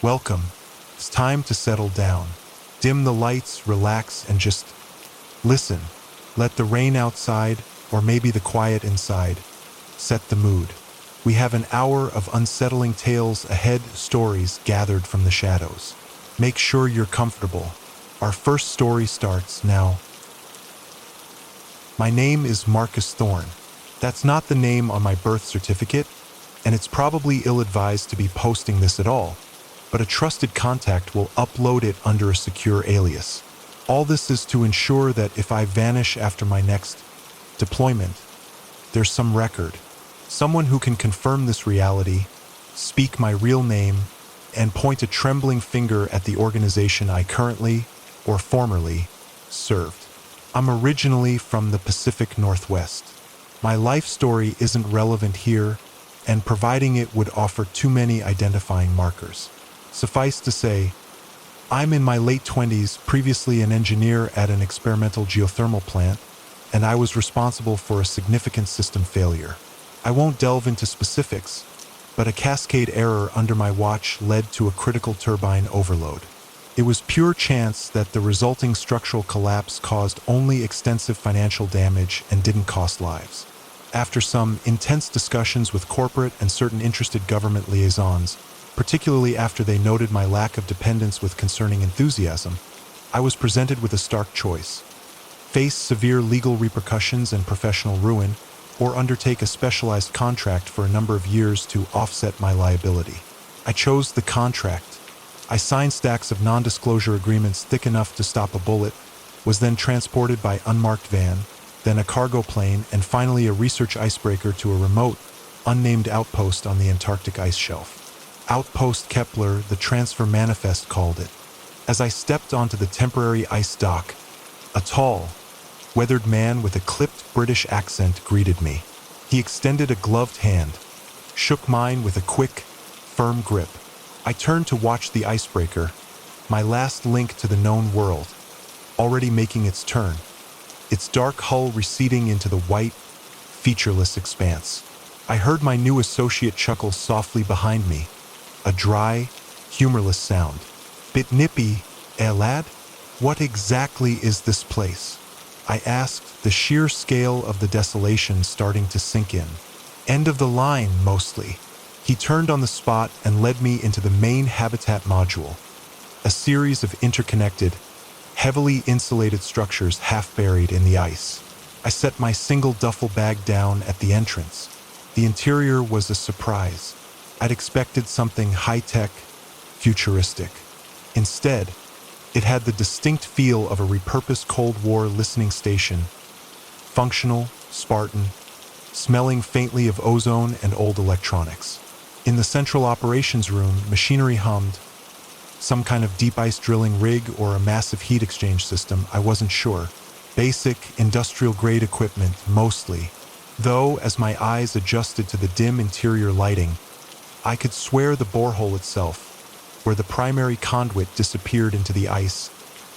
Welcome. It's time to settle down. Dim the lights, relax, and just listen. Let the rain outside, or maybe the quiet inside, set the mood. We have an hour of unsettling tales ahead, stories gathered from the shadows. Make sure you're comfortable. Our first story starts now. My name is Marcus Thorne. That's not the name on my birth certificate, and it's probably ill-advised to be posting this at all, but a trusted contact will upload it under a secure alias. All this is to ensure that if I vanish after my next deployment, there's some record, someone who can confirm this reality, speak my real name, and point a trembling finger at the organization I currently, or formerly, served. I'm originally from the Pacific Northwest. My life story isn't relevant here, and providing it would offer too many identifying markers. Suffice to say, I'm in my late 20s, previously an engineer at an experimental geothermal plant, and I was responsible for a significant system failure. I won't delve into specifics, but a cascade error under my watch led to a critical turbine overload. It was pure chance that the resulting structural collapse caused only extensive financial damage and didn't cost lives. After some intense discussions with corporate and certain interested government liaisons, particularly after they noted my lack of dependence with concerning enthusiasm, I was presented with a stark choice: face severe legal repercussions and professional ruin, or undertake a specialized contract for a number of years to offset my liability. I chose the contract. I signed stacks of non-disclosure agreements thick enough to stop a bullet, was then transported by unmarked van, then a cargo plane, and finally a research icebreaker to a remote, unnamed outpost on the Antarctic ice shelf. Outpost Kepler, the transfer manifest called it. As I stepped onto the temporary ice dock, a tall, weathered man with a clipped British accent greeted me. He extended a gloved hand, shook mine with a quick, firm grip. I turned to watch the icebreaker, my last link to the known world, already making its turn, its dark hull receding into the white, featureless expanse. I heard my new associate chuckle softly behind me, a dry, humorless sound. Bit nippy, eh, lad? What exactly is this place? I asked, the sheer scale of the desolation starting to sink in. End of the line, mostly. He turned on the spot and led me into the main habitat module, a series of interconnected, heavily insulated structures half buried in the ice. I set my single duffel bag down at the entrance. The interior was a surprise. I'd expected something high-tech, futuristic. Instead, it had the distinct feel of a repurposed Cold War listening station, functional, Spartan, smelling faintly of ozone and old electronics. In the central operations room, machinery hummed, some kind of deep ice drilling rig or a massive heat exchange system, I wasn't sure. Basic, industrial-grade equipment, mostly. Though, as my eyes adjusted to the dim interior lighting, I could swear the borehole itself, where the primary conduit disappeared into the ice,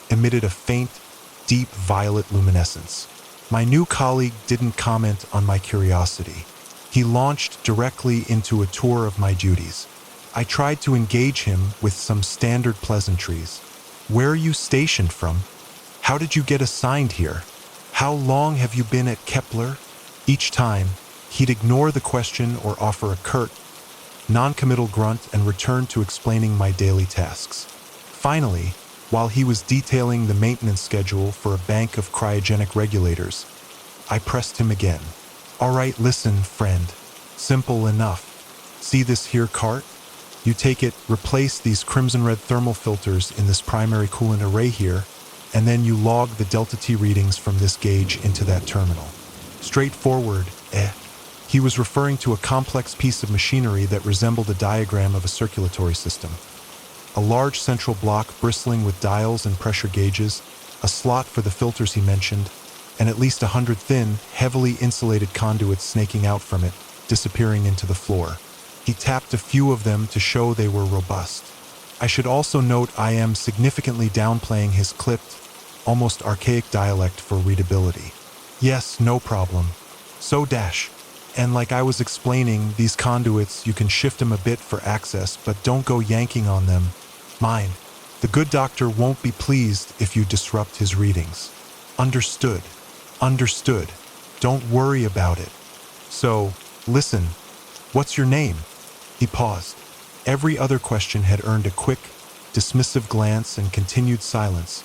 emitted a faint, deep violet luminescence. My new colleague didn't comment on my curiosity. He launched directly into a tour of my duties. I tried to engage him with some standard pleasantries. Where are you stationed from? How did you get assigned here? How long have you been at Kepler? Each time, he'd ignore the question or offer a curt, non-committal grunt and return to explaining my daily tasks. Finally, while he was detailing the maintenance schedule for a bank of cryogenic regulators, I pressed him again. All right, listen, friend. Simple enough. See this here cart? You take it, replace these crimson-red thermal filters in this primary coolant array here, and then you log the delta T readings from this gauge into that terminal. Straightforward, eh? He was referring to a complex piece of machinery that resembled a diagram of a circulatory system. A large central block bristling with dials and pressure gauges, a slot for the filters he mentioned, and at least 100 thin, heavily insulated conduits snaking out from it, disappearing into the floor. He tapped a few of them to show they were robust. I should also note I am significantly downplaying his clipped, almost archaic dialect for readability. Yes, no problem. So dash. And like I was explaining, these conduits, you can shift them a bit for access, but don't go yanking on them. Mind, the good doctor won't be pleased if you disrupt his readings. Understood. Understood. Don't worry about it. So, listen, what's your name? He paused. Every other question had earned a quick, dismissive glance and continued silence.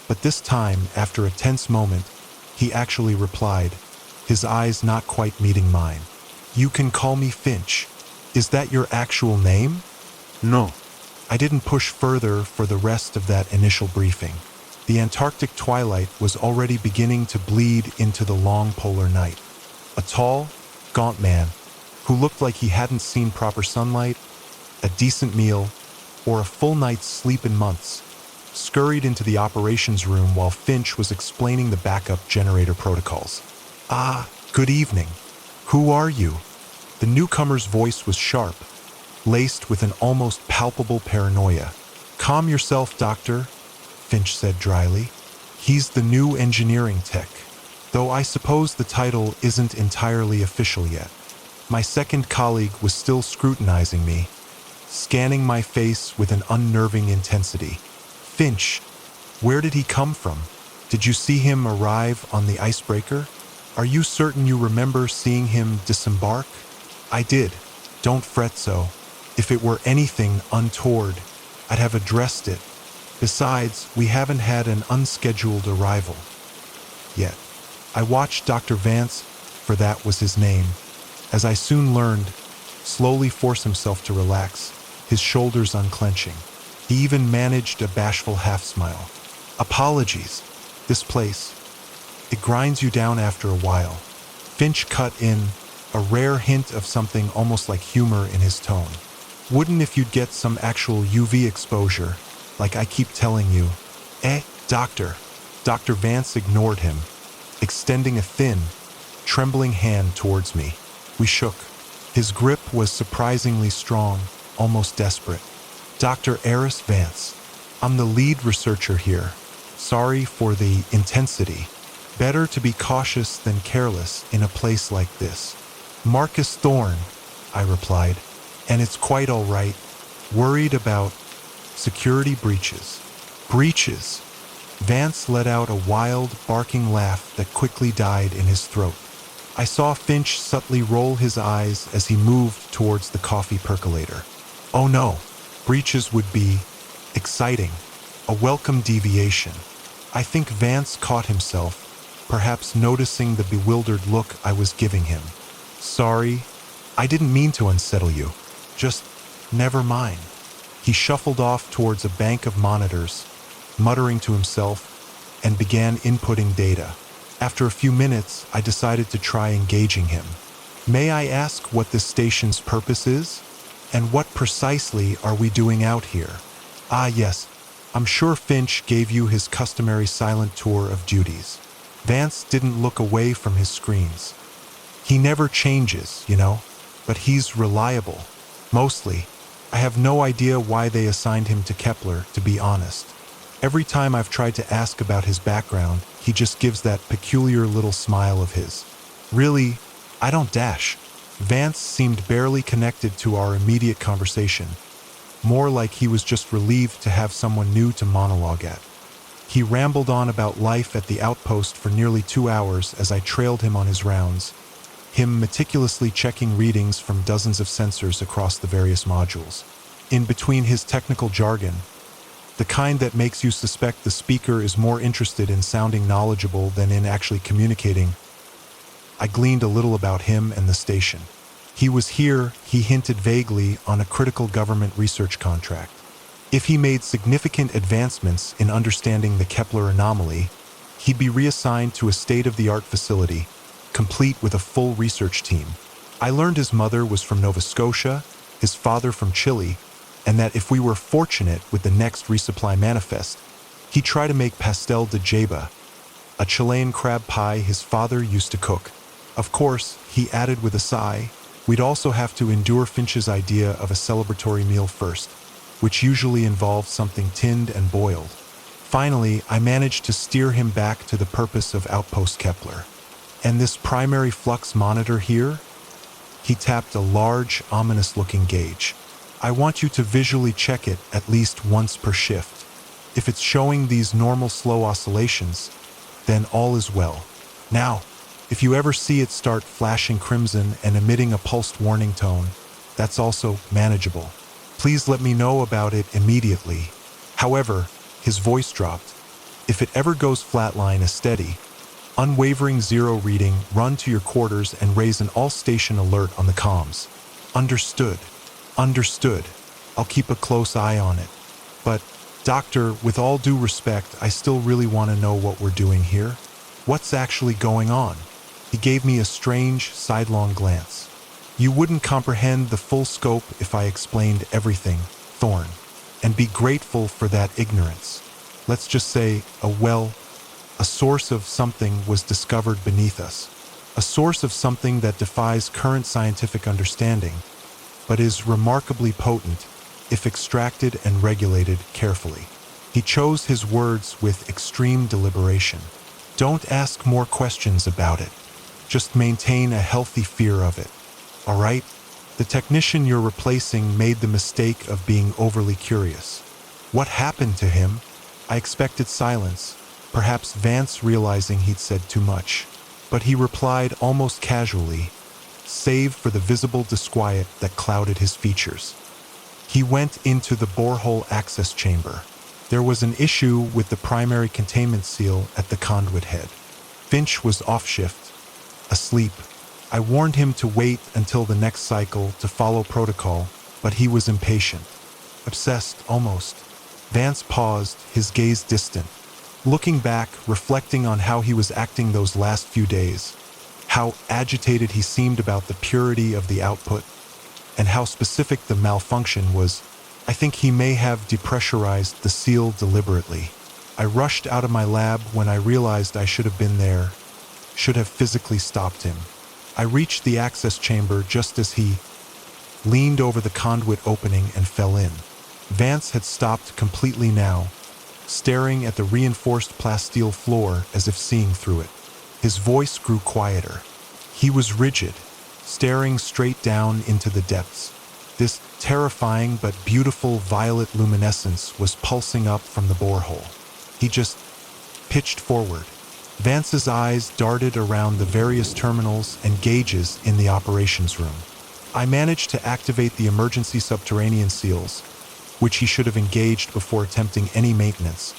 But this time, after a tense moment, he actually replied, his eyes not quite meeting mine. You can call me Finch. Is that your actual name? No. I didn't push further for the rest of that initial briefing. The Antarctic twilight was already beginning to bleed into the long polar night. A tall, gaunt man, who looked like he hadn't seen proper sunlight, a decent meal, or a full night's sleep in months, scurried into the operations room while Finch was explaining the backup generator protocols. Ah, good evening. Who are you? The newcomer's voice was sharp, laced with an almost palpable paranoia. Calm yourself, Doctor, Finch said dryly. He's the new engineering tech, though I suppose the title isn't entirely official yet. My second colleague was still scrutinizing me, scanning my face with an unnerving intensity. Finch, where did he come from? Did you see him arrive on the icebreaker? Are you certain you remember seeing him disembark? I did. Don't fret so. If it were anything untoward, I'd have addressed it. Besides, we haven't had an unscheduled arrival yet. I watched Dr. Vance, for that was his name, as I soon learned, slowly force himself to relax, his shoulders unclenching. He even managed a bashful half-smile. Apologies. This place, it grinds you down after a while. Finch cut in, a rare hint of something almost like humor in his tone. Wouldn't if you'd get some actual UV exposure, like I keep telling you. Doctor. Dr. Vance ignored him, extending a thin, trembling hand towards me. We shook. His grip was surprisingly strong, almost desperate. Dr. Eris Vance. I'm the lead researcher here. Sorry for the intensity. Better to be cautious than careless in a place like this. Marcus Thorne, I replied, and it's quite all right. Worried about security breaches. Breaches. Vance let out a wild, barking laugh that quickly died in his throat. I saw Finch subtly roll his eyes as he moved towards the coffee percolator. Oh no, breaches would be exciting, a welcome deviation. I think Vance caught himself, perhaps noticing the bewildered look I was giving him. Sorry, I didn't mean to unsettle you. Just never mind. He shuffled off towards a bank of monitors, muttering to himself, and began inputting data. After a few minutes, I decided to try engaging him. May I ask what this station's purpose is? And what precisely are we doing out here? Ah, yes. I'm sure Finch gave you his customary silent tour of duties. Vance didn't look away from his screens. He never changes, but he's reliable. Mostly. I have no idea why they assigned him to Kepler, to be honest. Every time I've tried to ask about his background, he just gives that peculiar little smile of his. Really, I don't dash. Vance seemed barely connected to our immediate conversation, more like he was just relieved to have someone new to monologue at. He rambled on about life at the outpost for nearly 2 hours as I trailed him on his rounds, him meticulously checking readings from dozens of sensors across the various modules. In between his technical jargon, the kind that makes you suspect the speaker is more interested in sounding knowledgeable than in actually communicating, I gleaned a little about him and the station. He was here, he hinted vaguely, on a critical government research contract. If he made significant advancements in understanding the Kepler anomaly, he'd be reassigned to a state-of-the-art facility, complete with a full research team. I learned his mother was from Nova Scotia, his father from Chile, and that if we were fortunate with the next resupply manifest, he'd try to make pastel de jaba, a Chilean crab pie his father used to cook. Of course, he added with a sigh, we'd also have to endure Finch's idea of a celebratory meal first, which usually involved something tinned and boiled. Finally, I managed to steer him back to the purpose of Outpost Kepler. And this primary flux monitor here? He tapped a large, ominous-looking gauge. I want you to visually check it at least once per shift. If it's showing these normal slow oscillations, then all is well. Now, if you ever see it start flashing crimson and emitting a pulsed warning tone, that's also manageable. Please let me know about it immediately. However, his voice dropped. If it ever goes flatline as steady, unwavering zero reading, run to your quarters and raise an all-station alert on the comms. Understood. Understood. I'll keep a close eye on it. But, Doctor, with all due respect, I still really want to know what we're doing here. What's actually going on? He gave me a strange, sidelong glance. You wouldn't comprehend the full scope if I explained everything, Thorn, and be grateful for that ignorance. Let's just say, a source of something was discovered beneath us. A source of something that defies current scientific understanding, but is remarkably potent if extracted and regulated carefully. He chose his words with extreme deliberation. Don't ask more questions about it. Just maintain a healthy fear of it. All right? The technician you're replacing made the mistake of being overly curious. What happened to him? I expected silence, perhaps Vance realizing he'd said too much. But he replied almost casually, save for the visible disquiet that clouded his features. He went into the borehole access chamber. There was an issue with the primary containment seal at the conduit head. Finch was off shift, asleep. I warned him to wait until the next cycle to follow protocol, but he was impatient. Obsessed, almost. Vance paused, his gaze distant. Looking back, reflecting on how he was acting those last few days, how agitated he seemed about the purity of the output, and how specific the malfunction was, I think he may have depressurized the seal deliberately. I rushed out of my lab when I realized I should have been there, should have physically stopped him. I reached the access chamber just as he leaned over the conduit opening and fell in. Vance had stopped completely now, staring at the reinforced plasteel floor as if seeing through it. His voice grew quieter. He was rigid, staring straight down into the depths. This terrifying but beautiful violet luminescence was pulsing up from the borehole. He just pitched forward. Vance's eyes darted around the various terminals and gauges in the operations room. I managed to activate the emergency subterranean seals, which he should have engaged before attempting any maintenance.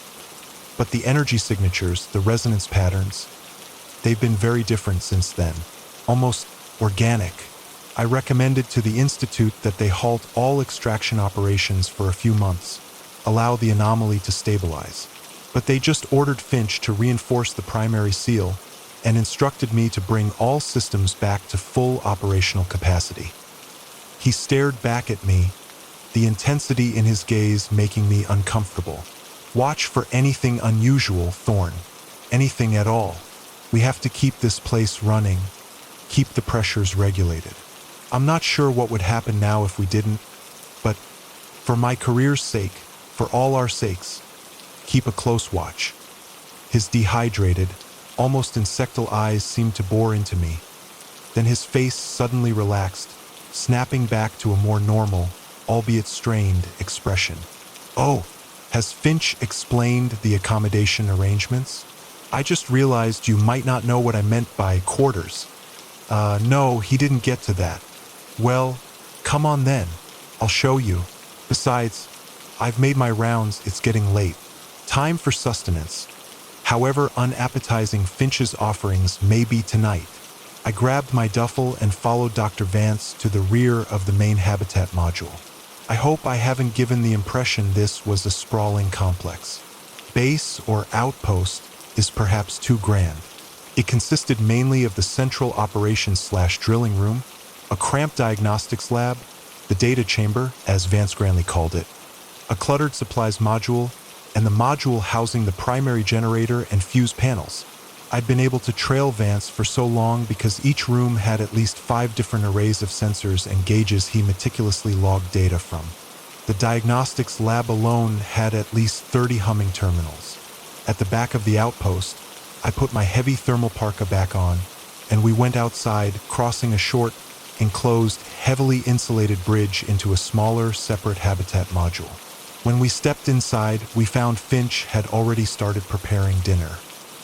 But the energy signatures, the resonance patterns, they've been very different since then, almost organic. I recommended to the Institute that they halt all extraction operations for a few months, allow the anomaly to stabilize. But they just ordered Finch to reinforce the primary seal and instructed me to bring all systems back to full operational capacity. He stared back at me, the intensity in his gaze making me uncomfortable. Watch for anything unusual, Thorn. Anything at all. We have to keep this place running, keep the pressures regulated. I'm not sure what would happen now if we didn't, but for my career's sake, for all our sakes, keep a close watch. His dehydrated, almost insectal eyes seemed to bore into me. Then his face suddenly relaxed, snapping back to a more normal, albeit strained, expression. Oh, has Finch explained the accommodation arrangements? I just realized you might not know what I meant by quarters. No, he didn't get to that. Well, come on then. I'll show you. Besides, I've made my rounds, it's getting late. Time for sustenance. However unappetizing Finch's offerings may be tonight. I grabbed my duffel and followed Dr. Vance to the rear of the main habitat module. I hope I haven't given the impression this was a sprawling complex. Base or outpost is perhaps too grand. It consisted mainly of the central operations/drilling room, a cramped diagnostics lab, the data chamber, as Vance Granley called it, a cluttered supplies module, and the module housing the primary generator and fuse panels. I'd been able to trail Vance for so long because each room had at least 5 different arrays of sensors and gauges he meticulously logged data from. The diagnostics lab alone had at least 30 humming terminals. At the back of the outpost, I put my heavy thermal parka back on, and we went outside, crossing a short, enclosed, heavily insulated bridge into a smaller, separate habitat module. When we stepped inside, we found Finch had already started preparing dinner.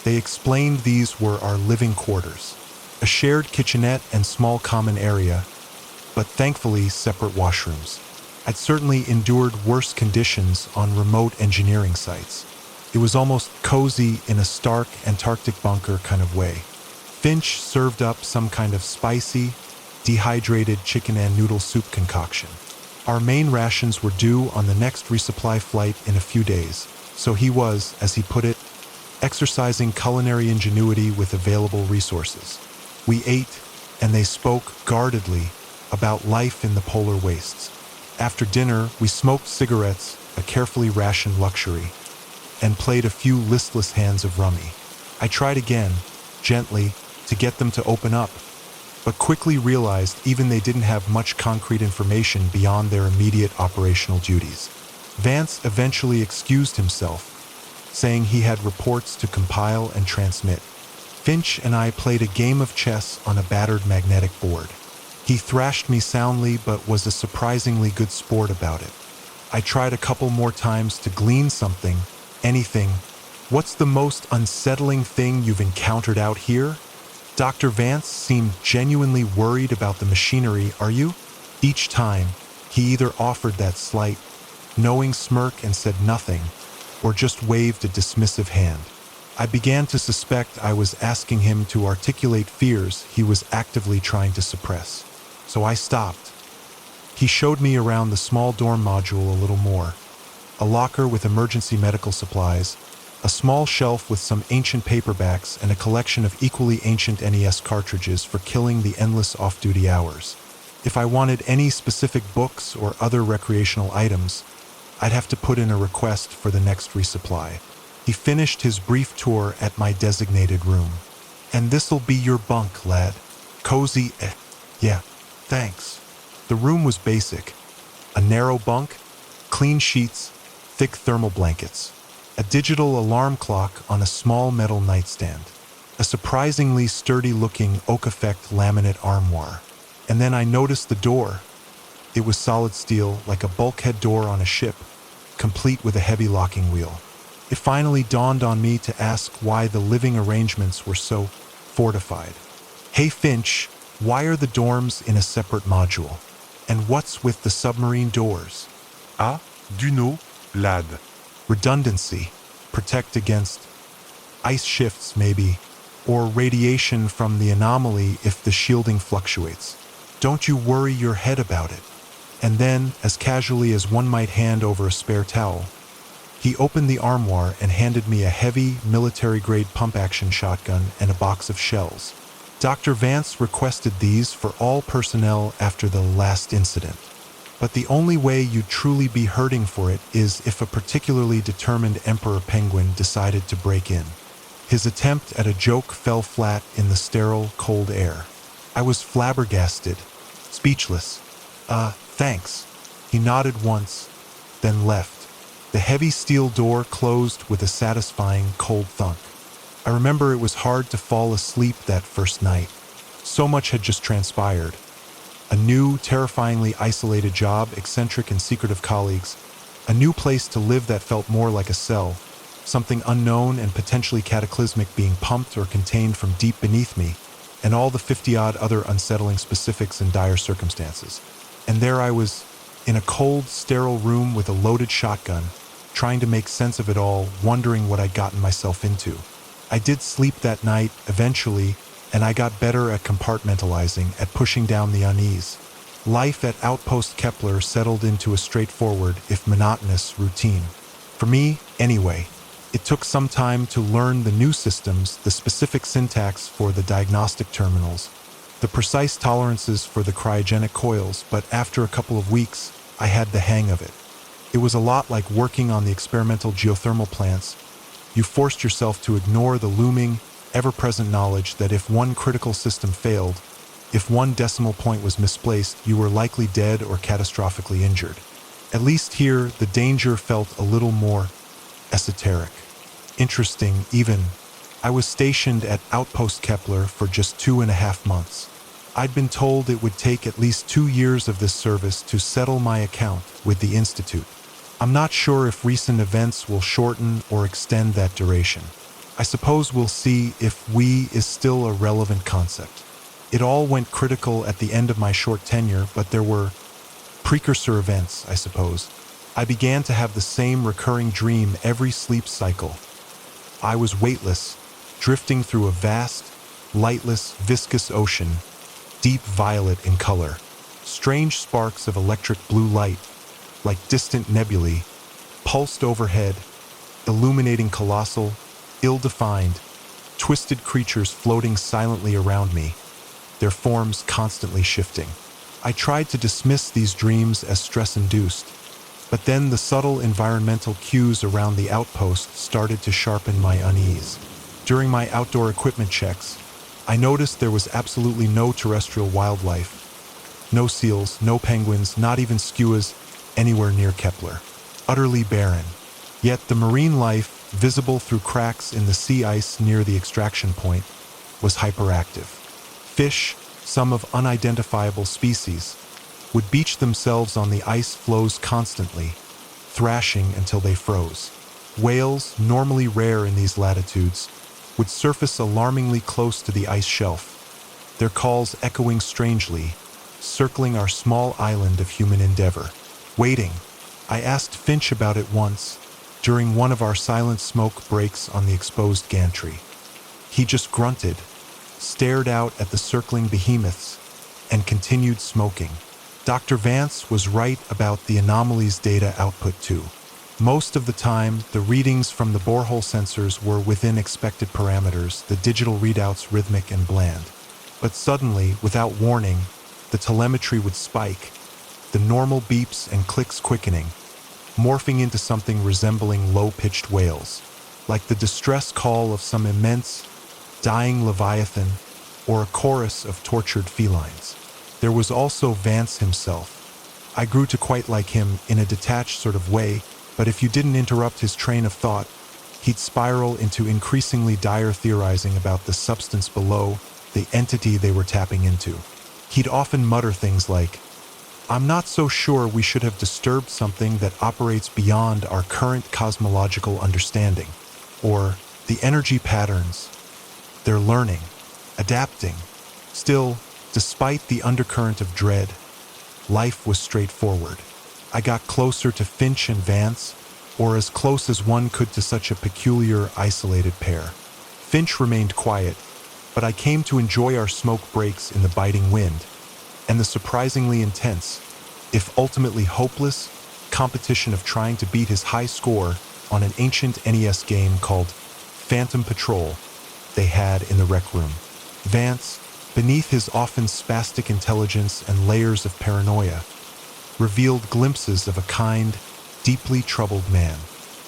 They explained these were our living quarters, a shared kitchenette and small common area, but thankfully separate washrooms. I'd certainly endured worse conditions on remote engineering sites. It was almost cozy in a stark Antarctic bunker kind of way. Finch served up some kind of spicy, dehydrated chicken and noodle soup concoction. Our main rations were due on the next resupply flight in a few days, so he was, as he put it, exercising culinary ingenuity with available resources. We ate, and they spoke guardedly about life in the polar wastes. After dinner, we smoked cigarettes, a carefully rationed luxury, and played a few listless hands of rummy. I tried again, gently, to get them to open up, but quickly realized even they didn't have much concrete information beyond their immediate operational duties. Vance eventually excused himself, saying he had reports to compile and transmit. Finch and I played a game of chess on a battered magnetic board. He thrashed me soundly but was a surprisingly good sport about it. I tried a couple more times to glean something, anything. What's the most unsettling thing you've encountered out here? Dr. Vance seemed genuinely worried about the machinery, are you? Each time, he either offered that slight, knowing smirk and said nothing, or just waved a dismissive hand. I began to suspect I was asking him to articulate fears he was actively trying to suppress. So I stopped. He showed me around the small dorm module a little more. A locker with emergency medical supplies, a small shelf with some ancient paperbacks, and a collection of equally ancient NES cartridges for killing the endless off-duty hours. If I wanted any specific books or other recreational items, I'd have to put in a request for the next resupply. He finished his brief tour at my designated room. And this'll be your bunk, lad. Cozy, yeah, thanks. The room was basic. A narrow bunk, clean sheets, thick thermal blankets, a digital alarm clock on a small metal nightstand, a surprisingly sturdy-looking oak-effect laminate armoire. And then I noticed the door. It was solid steel, like a bulkhead door on a ship, complete with a heavy locking wheel. It finally dawned on me to ask why the living arrangements were so fortified. Hey Finch, why are the dorms in a separate module? And what's with the submarine doors? Ah, du know, lad. Redundancy. Protect against ice shifts, maybe, or radiation from the anomaly if the shielding fluctuates. Don't you worry your head about it. And then, as casually as one might hand over a spare towel, he opened the armoire and handed me a heavy, military-grade pump-action shotgun and a box of shells. Dr. Vance requested these for all personnel after the last incident. But the only way you'd truly be hurting for it is if a particularly determined emperor penguin decided to break in. His attempt at a joke fell flat in the sterile, cold air. I was flabbergasted, speechless. Thanks. He nodded once, then left. The heavy steel door closed with a satisfying cold thunk. I remember it was hard to fall asleep that first night. So much had just transpired. A new, terrifyingly isolated job, eccentric and secretive colleagues, a new place to live that felt more like a cell, something unknown and potentially cataclysmic being pumped or contained from deep beneath me, and all the 50-odd other unsettling specifics and dire circumstances. And there I was, in a cold, sterile room with a loaded shotgun, trying to make sense of it all, wondering what I'd gotten myself into. I did sleep that night, eventually, and I got better at compartmentalizing, at pushing down the unease. Life at Outpost Kepler settled into a straightforward, if monotonous, routine. For me, anyway. It took some time to learn the new systems, the specific syntax for the diagnostic terminals, the precise tolerances for the cryogenic coils, but after a couple of weeks, I had the hang of it. It was a lot like working on the experimental geothermal plants. You forced yourself to ignore the looming, ever-present knowledge that if one critical system failed, if one decimal point was misplaced, you were likely dead or catastrophically injured. At least here, the danger felt a little more esoteric. Interesting, even. I was stationed at Outpost Kepler for just 2.5 months. I'd been told it would take at least 2 years of this service to settle my account with the Institute. I'm not sure if recent events will shorten or extend that duration. I suppose we'll see if "we" is still a relevant concept. It all went critical at the end of my short tenure, but there were precursor events, I suppose. I began to have the same recurring dream every sleep cycle. I was weightless, drifting through a vast, lightless, viscous ocean, deep violet in color. Strange sparks of electric blue light, like distant nebulae, pulsed overhead, illuminating colossal, ill-defined, twisted creatures floating silently around me, their forms constantly shifting. I tried to dismiss these dreams as stress-induced, but then the subtle environmental cues around the outpost started to sharpen my unease. During my outdoor equipment checks, I noticed there was absolutely no terrestrial wildlife. No seals, no penguins, not even skuas anywhere near Kepler. Utterly barren. Yet the marine life, visible through cracks in the sea ice near the extraction point, was hyperactive. Fish, some of unidentifiable species, would beach themselves on the ice floes constantly, thrashing until they froze. Whales, normally rare in these latitudes, would surface alarmingly close to the ice shelf, their calls echoing strangely, circling our small island of human endeavor. Waiting, I asked Finch about it once, during one of our silent smoke breaks on the exposed gantry. He just grunted, stared out at the circling behemoths, and continued smoking. Dr. Vance was right about the anomaly's data output too. Most of the time, the readings from the borehole sensors were within expected parameters, the digital readouts rhythmic and bland. But suddenly, without warning, the telemetry would spike, the normal beeps and clicks quickening, morphing into something resembling low-pitched wails, like the distress call of some immense, dying leviathan or a chorus of tortured felines. There was also Vance himself. I grew to quite like him in a detached sort of way, but if you didn't interrupt his train of thought, he'd spiral into increasingly dire theorizing about the substance below, the entity they were tapping into. He'd often mutter things like, "I'm not so sure we should have disturbed something that operates beyond our current cosmological understanding," or "the energy patterns, they're learning, adapting." Still, despite the undercurrent of dread, life was straightforward. I got closer to Finch and Vance, or as close as one could to such a peculiar, isolated pair. Finch remained quiet, but I came to enjoy our smoke breaks in the biting wind, and the surprisingly intense, if ultimately hopeless, competition of trying to beat his high score on an ancient NES game called Phantom Patrol they had in the rec room. Vance, beneath his often spastic intelligence and layers of paranoia, revealed glimpses of a kind, deeply troubled man.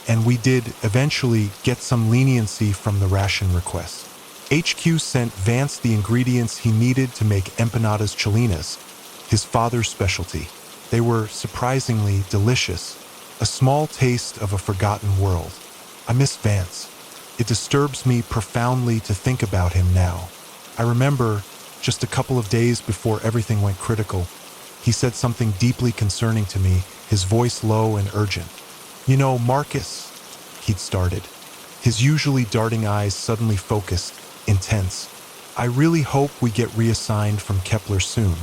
And we did eventually get some leniency from the ration request. HQ sent Vance the ingredients he needed to make empanadas chilenas, his father's specialty. They were surprisingly delicious, a small taste of a forgotten world. I miss Vance. It disturbs me profoundly to think about him now. I remember, just a couple of days before everything went critical, he said something deeply concerning to me, his voice low and urgent. "You know, Marcus," he'd started, his usually darting eyes suddenly focused, intense. "I really hope we get reassigned from Kepler soon.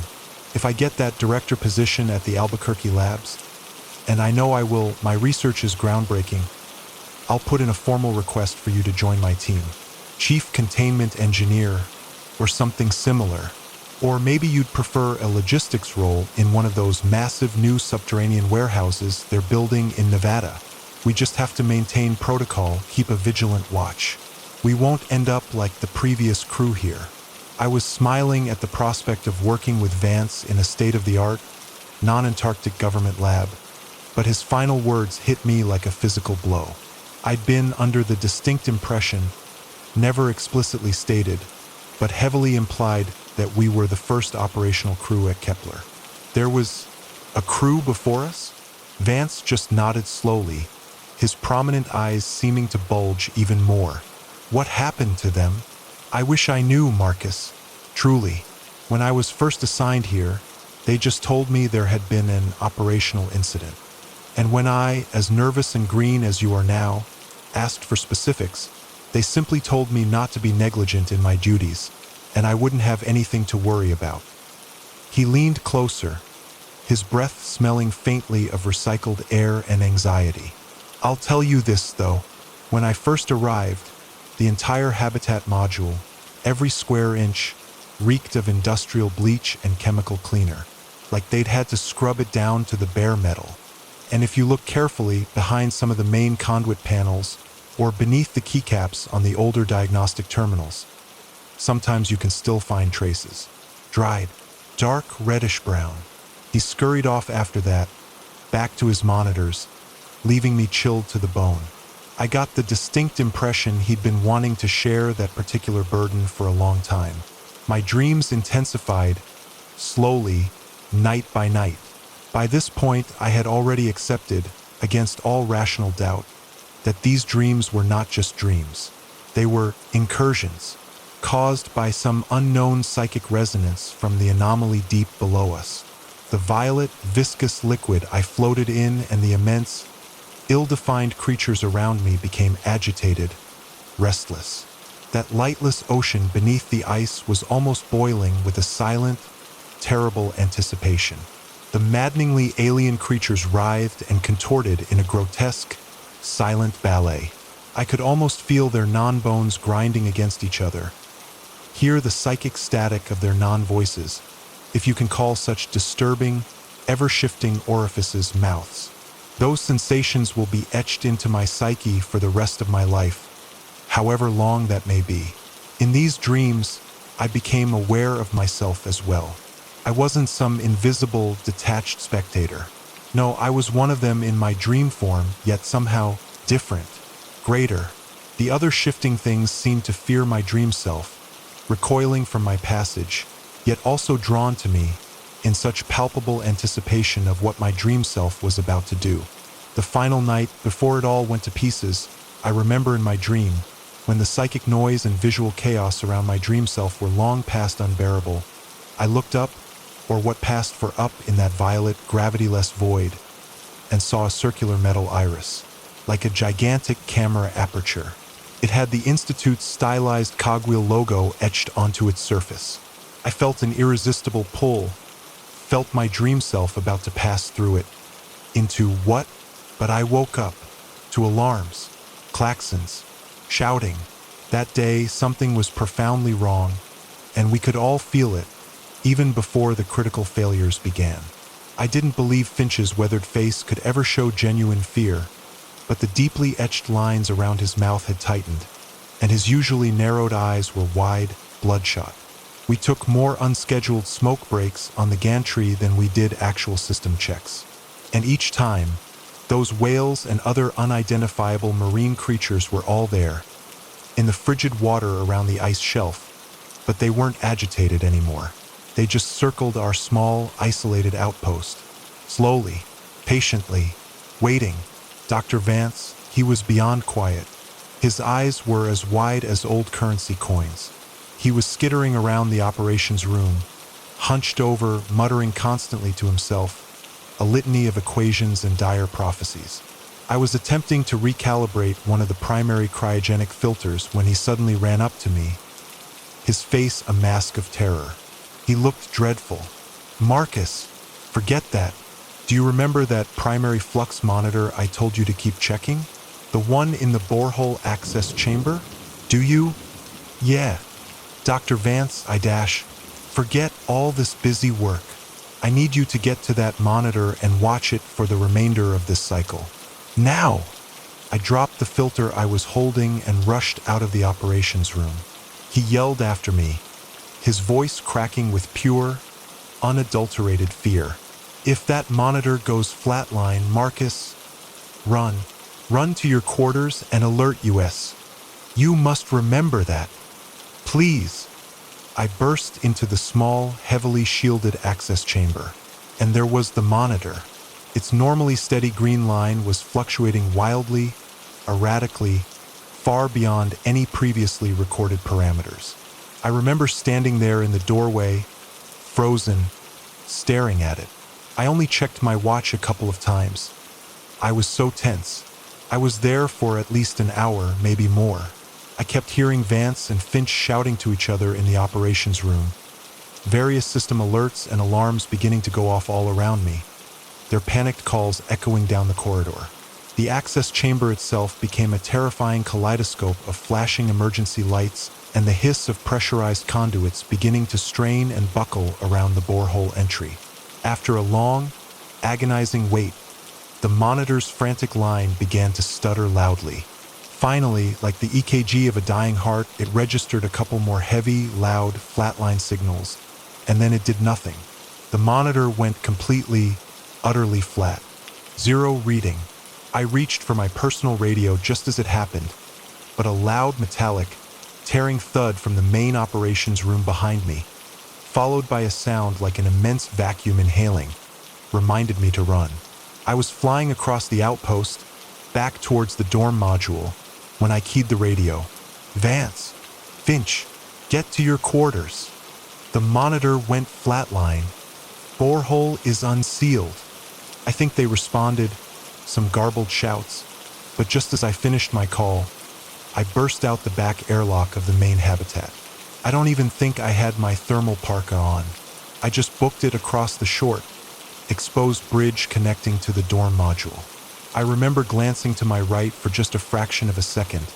If I get that director position at the Albuquerque labs, and I know I will, my research is groundbreaking, I'll put in a formal request for you to join my team. Chief Containment Engineer, or something similar. Or maybe you'd prefer a logistics role in one of those massive new subterranean warehouses they're building in Nevada. We just have to maintain protocol, keep a vigilant watch. We won't end up like the previous crew here." I was smiling at the prospect of working with Vance in a state-of-the-art, non-Antarctic government lab, but his final words hit me like a physical blow. I'd been under the distinct impression, never explicitly stated, but heavily implied, that we were the first operational crew at Kepler. There was a crew before us? Vance just nodded slowly, his prominent eyes seeming to bulge even more. "What happened to them? I wish I knew, Marcus. Truly. When I was first assigned here, they just told me there had been an operational incident. And when I, as nervous and green as you are now, asked for specifics, they simply told me not to be negligent in my duties, and I wouldn't have anything to worry about. He leaned closer, his breath smelling faintly of recycled air and anxiety. I'll tell you this, though. When I first arrived, the entire habitat module, every square inch, reeked of industrial bleach and chemical cleaner, like they'd had to scrub it down to the bare metal. And if you look carefully behind some of the main conduit panels or beneath the keycaps on the older diagnostic terminals, sometimes you can still find traces. Dried, dark reddish-brown. He scurried off after that, back to his monitors, leaving me chilled to the bone. I got the distinct impression he'd been wanting to share that particular burden for a long time. My dreams intensified, slowly, night by night. By this point, I had already accepted, against all rational doubt, that these dreams were not just dreams. They were incursions, caused by some unknown psychic resonance from the anomaly deep below us. The violet, viscous liquid I floated in and the immense, ill-defined creatures around me became agitated, restless. That lightless ocean beneath the ice was almost boiling with a silent, terrible anticipation. The maddeningly alien creatures writhed and contorted in a grotesque, silent ballet. I could almost feel their non-bones grinding against each other, hear the psychic static of their non-voices, if you can call such disturbing, ever-shifting orifices mouths. Those sensations will be etched into my psyche for the rest of my life, however long that may be. In these dreams, I became aware of myself as well. I wasn't some invisible, detached spectator. No, I was one of them in my dream form, yet somehow different, greater. The other shifting things seemed to fear my dream self, recoiling from my passage, yet also drawn to me, in such palpable anticipation of what my dream self was about to do. The final night, before it all went to pieces, I remember in my dream, when the psychic noise and visual chaos around my dream self were long past unbearable, I looked up, or what passed for up in that violet, gravity-less void, and saw a circular metal iris, like a gigantic camera aperture. It had the Institute's stylized cogwheel logo etched onto its surface. I felt an irresistible pull, felt my dream self about to pass through it. Into what? But I woke up to alarms, klaxons, shouting. That day, something was profoundly wrong, and we could all feel it, even before the critical failures began. I didn't believe Finch's weathered face could ever show genuine fear, but the deeply etched lines around his mouth had tightened, and his usually narrowed eyes were wide, bloodshot. We took more unscheduled smoke breaks on the gantry than we did actual system checks. And each time, those whales and other unidentifiable marine creatures were all there, in the frigid water around the ice shelf, but they weren't agitated anymore. They just circled our small, isolated outpost, slowly, patiently, waiting. Dr. Vance, he was beyond quiet. His eyes were as wide as old currency coins. He was skittering around the operations room, hunched over, muttering constantly to himself, a litany of equations and dire prophecies. I was attempting to recalibrate one of the primary cryogenic filters when he suddenly ran up to me, his face a mask of terror. He looked dreadful. Marcus, forget that. Do you remember that primary flux monitor I told you to keep checking? The one in the borehole access chamber? Do you? Yeah. Dr. Vance, forget all this busy work. I need you to get to that monitor and watch it for the remainder of this cycle. Now! I dropped the filter I was holding and rushed out of the operations room. He yelled after me, his voice cracking with pure, unadulterated fear. If that monitor goes flatline, Marcus, run. Run to your quarters and alert US. You must remember that. Please. I burst into the small, heavily shielded access chamber, and there was the monitor. Its normally steady green line was fluctuating wildly, erratically, far beyond any previously recorded parameters. I remember standing there in the doorway, frozen, staring at it. I only checked my watch a couple of times. I was so tense. I was there for at least an hour, maybe more. I kept hearing Vance and Finch shouting to each other in the operations room. Various system alerts and alarms beginning to go off all around me, their panicked calls echoing down the corridor. The access chamber itself became a terrifying kaleidoscope of flashing emergency lights and the hiss of pressurized conduits beginning to strain and buckle around the borehole entry. After a long, agonizing wait, the monitor's frantic line began to stutter loudly. Finally, like the EKG of a dying heart, it registered a couple more heavy, loud, flatline signals, and then it did nothing. The monitor went completely, utterly flat. 0 reading. I reached for my personal radio just as it happened, but a loud, metallic, tearing thud from the main operations room behind me, followed by a sound like an immense vacuum inhaling, reminded me to run. I was flying across the outpost, back towards the dorm module, when I keyed the radio. Vance, Finch, get to your quarters. The monitor went flatline. Borehole is unsealed. I think they responded, some garbled shouts, but just as I finished my call, I burst out the back airlock of the main habitat. I don't even think I had my thermal parka on. I just booked it across the short, exposed bridge connecting to the dorm module. I remember glancing to my right for just a fraction of a second,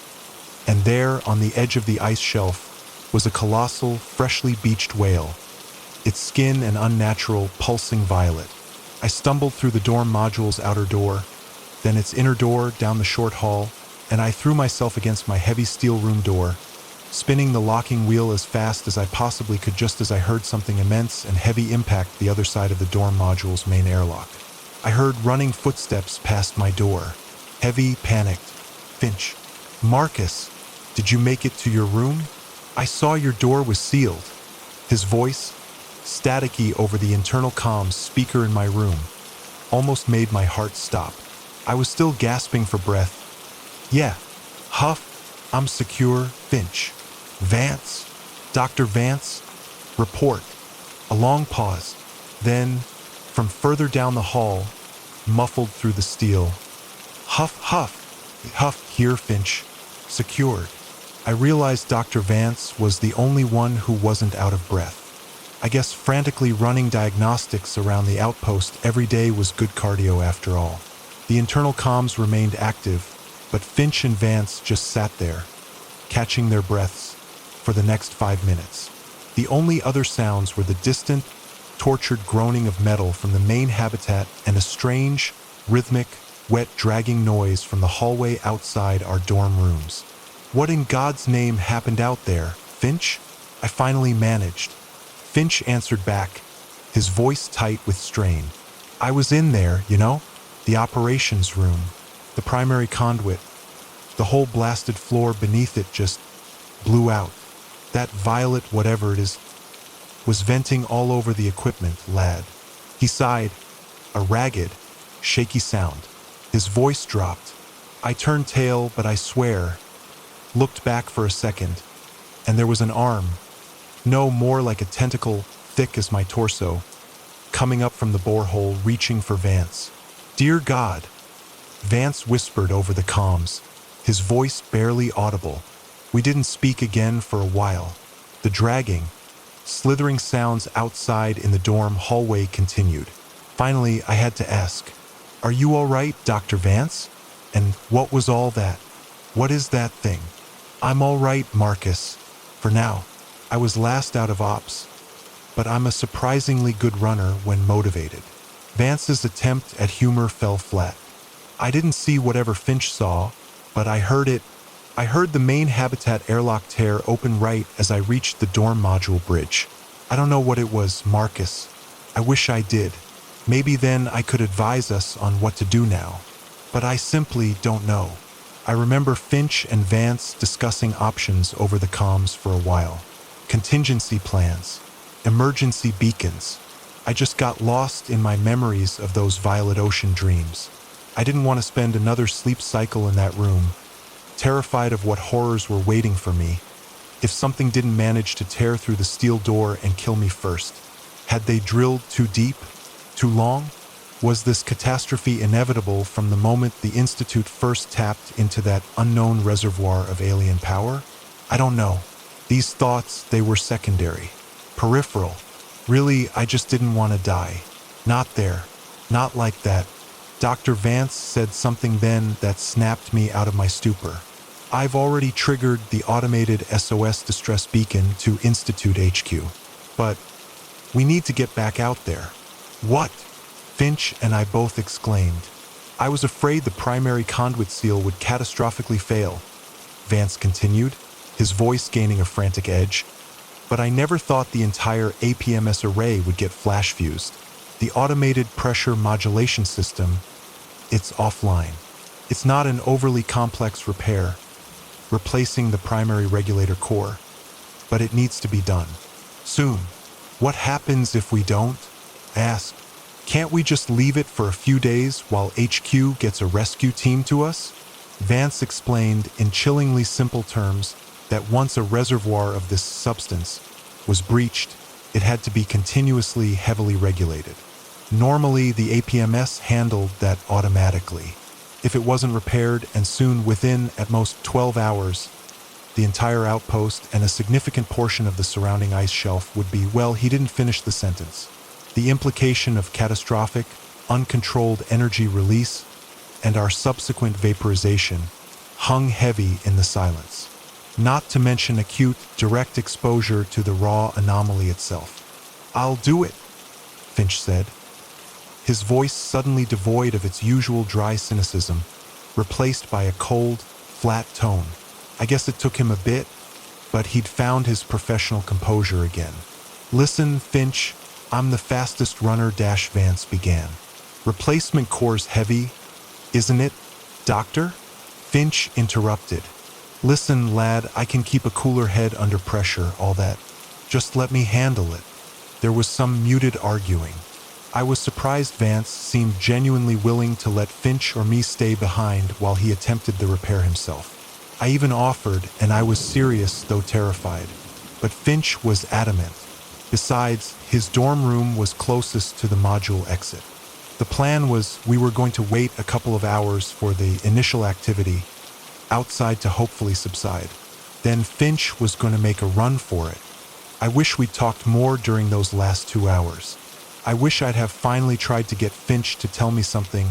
and there, on the edge of the ice shelf, was a colossal, freshly beached whale, its skin an unnatural, pulsing violet. I stumbled through the dorm module's outer door, then its inner door down the short hall, and I threw myself against my heavy steel room door, spinning the locking wheel as fast as I possibly could just as I heard something immense and heavy impact the other side of the dorm module's main airlock. I heard running footsteps past my door. Heavy, panicked. Finch. Marcus, did you make it to your room? I saw your door was sealed. His voice, staticky over the internal comms speaker in my room, almost made my heart stop. I was still gasping for breath. Yeah. Huff. I'm secure. Finch. Vance. Dr. Vance. Report. A long pause. Then, from further down the hall, muffled through the steel. Huff, huff. Huff, here, Finch. Secured. I realized Dr. Vance was the only one who wasn't out of breath. I guess frantically running diagnostics around the outpost every day was good cardio after all. The internal comms remained active, but Finch and Vance just sat there, catching their breaths, for the next 5 minutes. The only other sounds were the distant, tortured groaning of metal from the main habitat and a strange, rhythmic, wet dragging noise from the hallway outside our dorm rooms. What in God's name happened out there, Finch? I finally managed. Finch answered back, his voice tight with strain. I was in there, you know? The operations room, the primary conduit. The whole blasted floor beneath it just blew out. That violet whatever it is was venting all over the equipment, lad. He sighed, a ragged, shaky sound. His voice dropped. I turned tail, but I swear, looked back for a second, and there was an arm, no more like a tentacle, thick as my torso, coming up from the borehole, reaching for Vance. Dear God, Vance whispered over the comms, his voice barely audible. We didn't speak again for a while. The dragging, slithering sounds outside in the dorm hallway continued. Finally, I had to ask, "Are you all right, Dr. Vance? And what was all that? What is that thing?" "I'm all right, Marcus. For now. I was last out of ops, but I'm a surprisingly good runner when motivated." Vance's attempt at humor fell flat. I didn't see whatever Finch saw, but I heard it. I heard the main habitat airlock tear open right as I reached the dorm module bridge. I don't know what it was, Marcus. I wish I did. Maybe then I could advise us on what to do now. But I simply don't know. I remember Finch and Vance discussing options over the comms for a while. Contingency plans, emergency beacons. I just got lost in my memories of those violet ocean dreams. I didn't want to spend another sleep cycle in that room, terrified of what horrors were waiting for me if something didn't manage to tear through the steel door and kill me first. Had they drilled too deep? Too long? Was this catastrophe inevitable from the moment the Institute first tapped into that unknown reservoir of alien power? I don't know. These thoughts, they were secondary, peripheral. Really, I just didn't want to die. Not there. Not like that. Dr. Vance said something then that snapped me out of my stupor. I've already triggered the automated SOS distress beacon to Institute HQ. But we need to get back out there. What? Finch and I both exclaimed. I was afraid the primary conduit seal would catastrophically fail, Vance continued, his voice gaining a frantic edge. But I never thought the entire APMS array would get flash fused. The automated pressure modulation system, it's offline. It's not an overly complex repair, replacing the primary regulator core, but it needs to be done. Soon. What happens if we don't? I asked. Can't we just leave it for a few days while HQ gets a rescue team to us? Vance explained in chillingly simple terms that once a reservoir of this substance was breached, it had to be continuously heavily regulated. Normally, the APMS handled that automatically. If it wasn't repaired, and soon within at most 12 hours, the entire outpost and a significant portion of the surrounding ice shelf would be, well, he didn't finish the sentence. The implication of catastrophic, uncontrolled energy release and our subsequent vaporization hung heavy in the silence. Not to mention acute, direct exposure to the raw anomaly itself. I'll do it, Finch said, his voice suddenly devoid of its usual dry cynicism, replaced by a cold, flat tone. I guess it took him a bit, but he'd found his professional composure again. Listen, Finch, I'm the fastest runner, Vance began. Replacement core's heavy, isn't it, Doctor? Finch interrupted. Listen, lad, I can keep a cooler head under pressure, all that. Just let me handle it. There was some muted arguing. I was surprised Vance seemed genuinely willing to let Finch or me stay behind while he attempted the repair himself. I even offered, and I was serious though terrified. But Finch was adamant. Besides, his dorm room was closest to the module exit. The plan was we were going to wait a couple of hours for the initial activity outside to hopefully subside. Then Finch was going to make a run for it. I wish we'd talked more during those last 2 hours. I wish I'd have finally tried to get Finch to tell me something,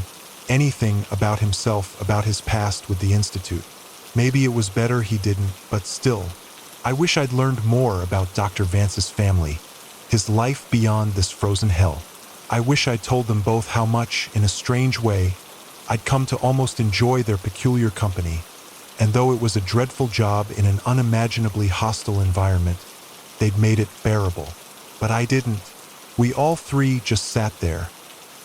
anything about himself, about his past with the Institute. Maybe it was better he didn't, but still, I wish I'd learned more about Dr. Vance's family, his life beyond this frozen hell. I wish I'd told them both how much, in a strange way, I'd come to almost enjoy their peculiar company, and though it was a dreadful job in an unimaginably hostile environment, they'd made it bearable. But I didn't. We all three just sat there,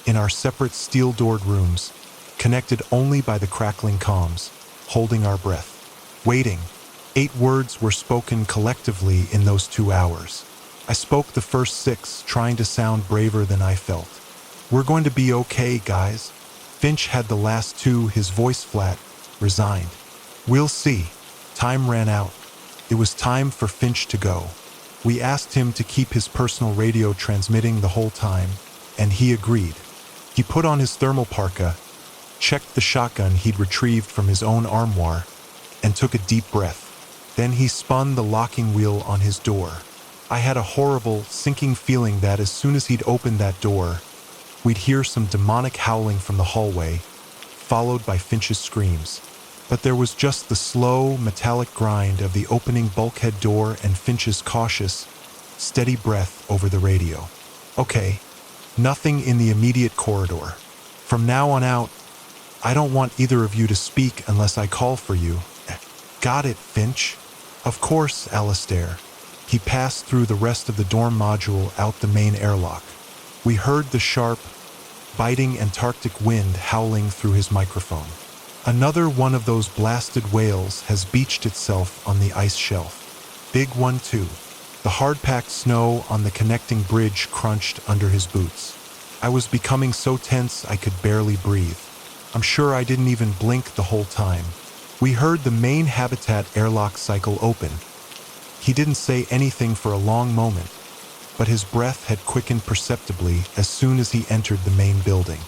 in our separate steel-doored rooms, connected only by the crackling comms, holding our breath, waiting. 8 words were spoken collectively in those 2 hours. I spoke the first 6, trying to sound braver than I felt. We're going to be okay, guys. Finch had the last 2, his voice flat, resigned. We'll see. Time ran out. It was time for Finch to go. We asked him to keep his personal radio transmitting the whole time, and he agreed. He put on his thermal parka, checked the shotgun he'd retrieved from his own armoire, and took a deep breath. Then he spun the locking wheel on his door. I had a horrible, sinking feeling that as soon as he'd opened that door, we'd hear some demonic howling from the hallway, followed by Finch's screams. But there was just the slow, metallic grind of the opening bulkhead door and Finch's cautious, steady breath over the radio. Okay, nothing in the immediate corridor. From now on out, I don't want either of you to speak unless I call for you. Got it, Finch? Of course, Alistair. He passed through the rest of the dorm module out the main airlock. We heard the sharp, biting Antarctic wind howling through his microphone. Another one of those blasted whales has beached itself on the ice shelf. Big one, too. The hard-packed snow on the connecting bridge crunched under his boots. I was becoming so tense I could barely breathe. I'm sure I didn't even blink the whole time. We heard the main habitat airlock cycle open. He didn't say anything for a long moment, but his breath had quickened perceptibly as soon as he entered the main building.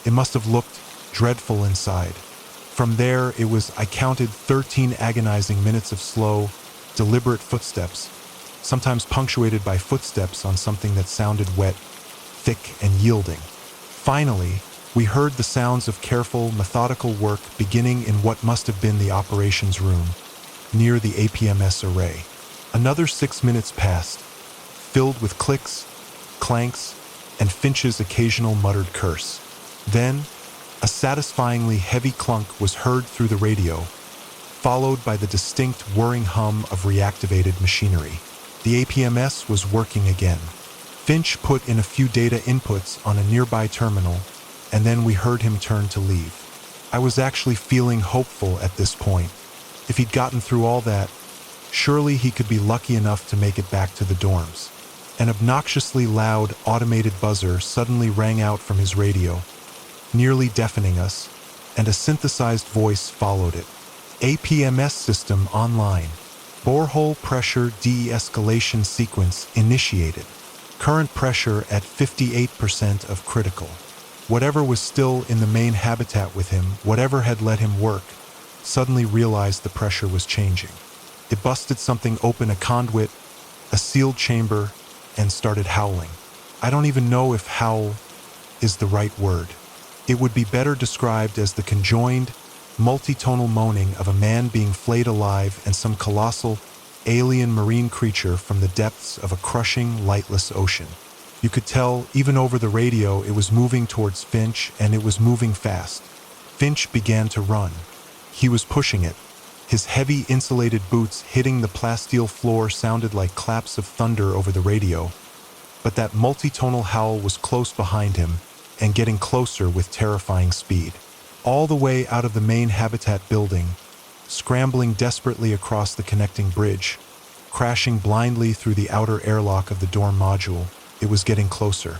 It must have looked dreadful inside. From there, I counted 13 agonizing minutes of slow, deliberate footsteps, sometimes punctuated by footsteps on something that sounded wet, thick, and yielding. Finally, we heard the sounds of careful, methodical work beginning in what must have been the operations room, near the APMS array. Another 6 minutes passed, filled with clicks, clanks, and Finch's occasional muttered curse. Then, a satisfyingly heavy clunk was heard through the radio, followed by the distinct whirring hum of reactivated machinery. The APMS was working again. Finch put in a few data inputs on a nearby terminal, and then we heard him turn to leave. I was actually feeling hopeful at this point. If he'd gotten through all that, surely he could be lucky enough to make it back to the dorms. An obnoxiously loud, automated buzzer suddenly rang out from his radio, nearly deafening us, and a synthesized voice followed it. APMS system online. Borehole pressure de-escalation sequence initiated. Current pressure at 58% of critical. Whatever was still in the main habitat with him, whatever had let him work, suddenly realized the pressure was changing. It busted something open, a conduit, a sealed chamber, and started howling. I don't even know if howl is the right word. It would be better described as the conjoined, multitonal moaning of a man being flayed alive and some colossal, alien marine creature from the depths of a crushing, lightless ocean. You could tell, even over the radio, it was moving towards Finch, and it was moving fast. Finch began to run. He was pushing it. His heavy, insulated boots hitting the plasteel floor sounded like claps of thunder over the radio, but that multitonal howl was close behind him and getting closer with terrifying speed. All the way out of the main habitat building, scrambling desperately across the connecting bridge, crashing blindly through the outer airlock of the dorm module, it was getting closer.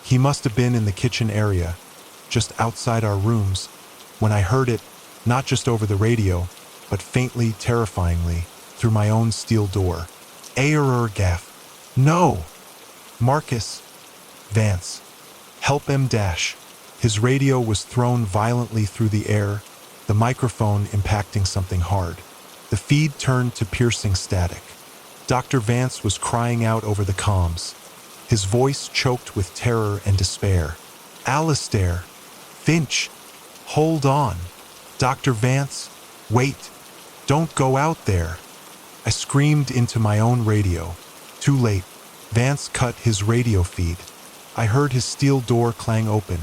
He must have been in the kitchen area, just outside our rooms, when I heard it, not just over the radio, but faintly, terrifyingly, through my own steel door. Error gaff. No! Marcus. Vance. Help M dash. His radio was thrown violently through the air, the microphone impacting something hard. The feed turned to piercing static. Dr. Vance was crying out over the comms, his voice choked with terror and despair. Alistair. Finch. Hold on. Dr. Vance. Wait. Don't go out there. I screamed into my own radio. Too late. Vance cut his radio feed. I heard his steel door clang open,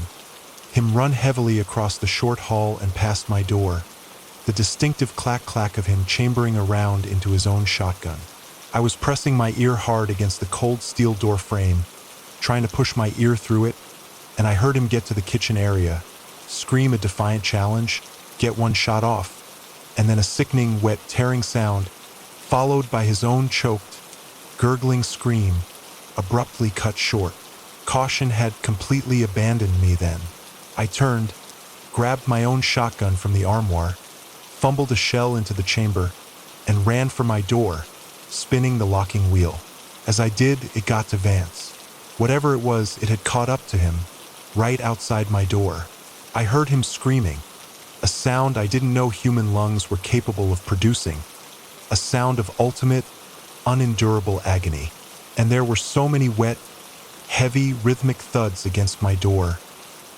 him run heavily across the short hall and past my door, the distinctive clack-clack of him chambering around into his own shotgun. I was pressing my ear hard against the cold steel door frame, trying to push my ear through it, and I heard him get to the kitchen area, scream a defiant challenge, get one shot off, and then a sickening, wet, tearing sound, followed by his own choked, gurgling scream, abruptly cut short. Caution had completely abandoned me then. I turned, grabbed my own shotgun from the armoire, fumbled a shell into the chamber, and ran for my door, spinning the locking wheel. As I did, it got to Vance. Whatever it was, it had caught up to him, right outside my door. I heard him screaming, a sound I didn't know human lungs were capable of producing, a sound of ultimate, unendurable agony. And there were so many wet, heavy, rhythmic thuds against my door,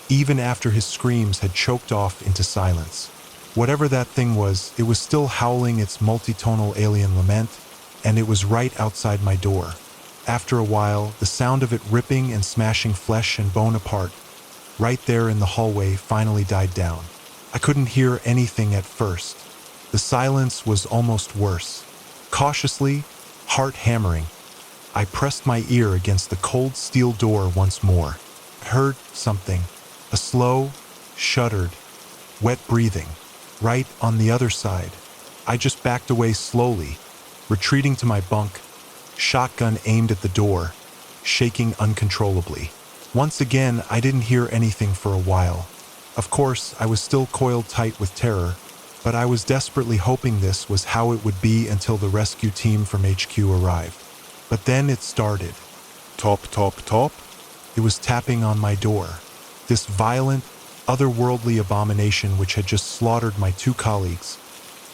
even after his screams had choked off into silence. Whatever that thing was, it was still howling its multitonal alien lament, and it was right outside my door. After a while, the sound of it ripping and smashing flesh and bone apart, right there in the hallway, finally died down. I couldn't hear anything at first. The silence was almost worse. Cautiously, heart hammering, I pressed my ear against the cold steel door once more. I heard something, a slow, shuddered, wet breathing, right on the other side. I just backed away slowly, retreating to my bunk, shotgun aimed at the door, shaking uncontrollably. Once again, I didn't hear anything for a while. Of course, I was still coiled tight with terror, but I was desperately hoping this was how it would be until the rescue team from HQ arrived. But then it started. Top, top, top. It was tapping on my door. This violent, otherworldly abomination which had just slaughtered my two colleagues,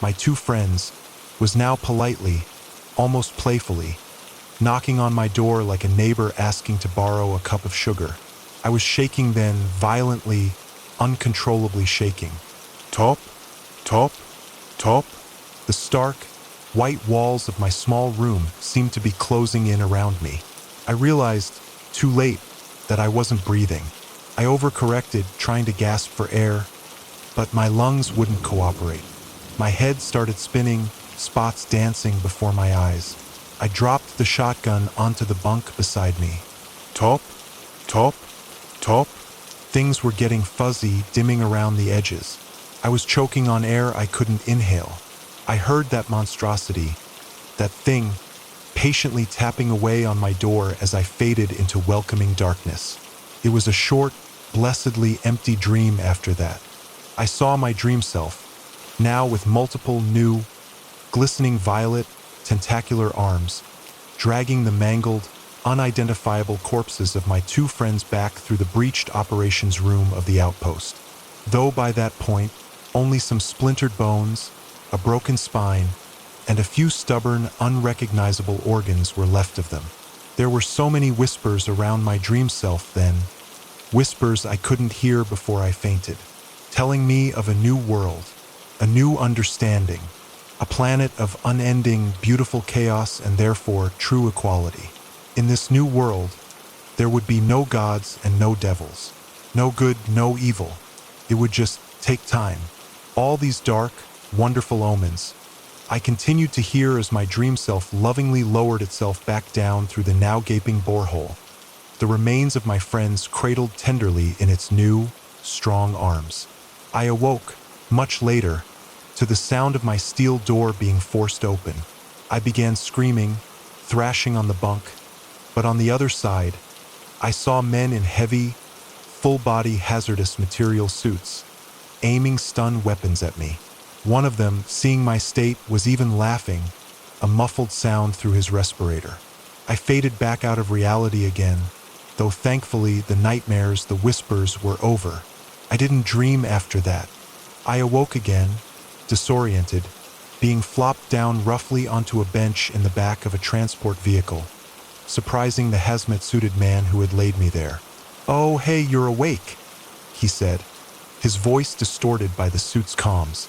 my two friends, was now politely, almost playfully, knocking on my door like a neighbor asking to borrow a cup of sugar. I was shaking then, violently, uncontrollably shaking. Top, top, top. The stark, white walls of my small room seemed to be closing in around me. I realized, too late, that I wasn't breathing. I overcorrected, trying to gasp for air, but my lungs wouldn't cooperate. My head started spinning, spots dancing before my eyes. I dropped the shotgun onto the bunk beside me. Top, top, top. Things were getting fuzzy, dimming around the edges. I was choking on air I couldn't inhale. I heard that monstrosity, that thing, patiently tapping away on my door as I faded into welcoming darkness. It was a short, blessedly empty dream after that. I saw my dream self, now with multiple new, glistening violet, tentacular arms, dragging the mangled, unidentifiable corpses of my two friends back through the breached operations room of the outpost. Though by that point, only some splintered bones, a broken spine, and a few stubborn, unrecognizable organs were left of them. There were so many whispers around my dream self then, whispers I couldn't hear before I fainted, telling me of a new world, a new understanding, a planet of unending, beautiful chaos and therefore true equality. In this new world, there would be no gods and no devils, no good, no evil. It would just take time. All these dark, wonderful omens, I continued to hear as my dream self lovingly lowered itself back down through the now gaping borehole, the remains of my friends cradled tenderly in its new, strong arms. I awoke, much later, to the sound of my steel door being forced open. I began screaming, thrashing on the bunk, but on the other side, I saw men in heavy, full-body hazardous material suits, aiming stun weapons at me. One of them, seeing my state, was even laughing, a muffled sound through his respirator. I faded back out of reality again, though thankfully the nightmares, the whispers, were over. I didn't dream after that. I awoke again, disoriented, being flopped down roughly onto a bench in the back of a transport vehicle, surprising the hazmat-suited man who had laid me there. "Oh, hey, you're awake," he said, his voice distorted by the suit's comms.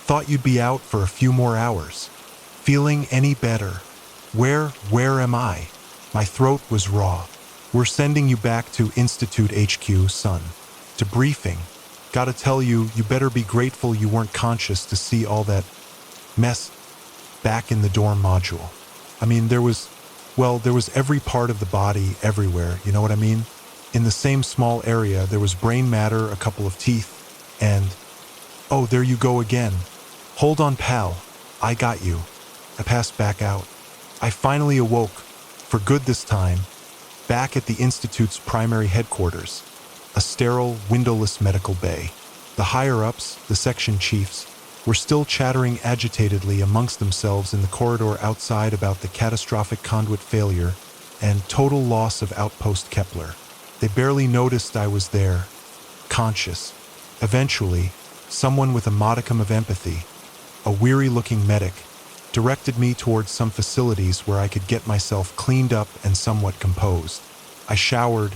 "Thought you'd be out for a few more hours. Feeling any better?" Where am I?" My throat was raw. "We're sending you back to Institute HQ, son. To briefing. Gotta tell you, you better be grateful you weren't conscious to see all that mess back in the dorm module. I mean, there was every part of the body everywhere, you know what I mean? In the same small area, there was brain matter, a couple of teeth, and... Oh, there you go again. Hold on, pal. I got you." I passed back out. I finally awoke, for good this time, back at the Institute's primary headquarters, a sterile, windowless medical bay. The higher-ups, the section chiefs, were still chattering agitatedly amongst themselves in the corridor outside about the catastrophic conduit failure and total loss of Outpost Kepler. They barely noticed I was there, conscious. Eventually, someone with a modicum of empathy, a weary-looking medic, directed me towards some facilities where I could get myself cleaned up and somewhat composed. I showered,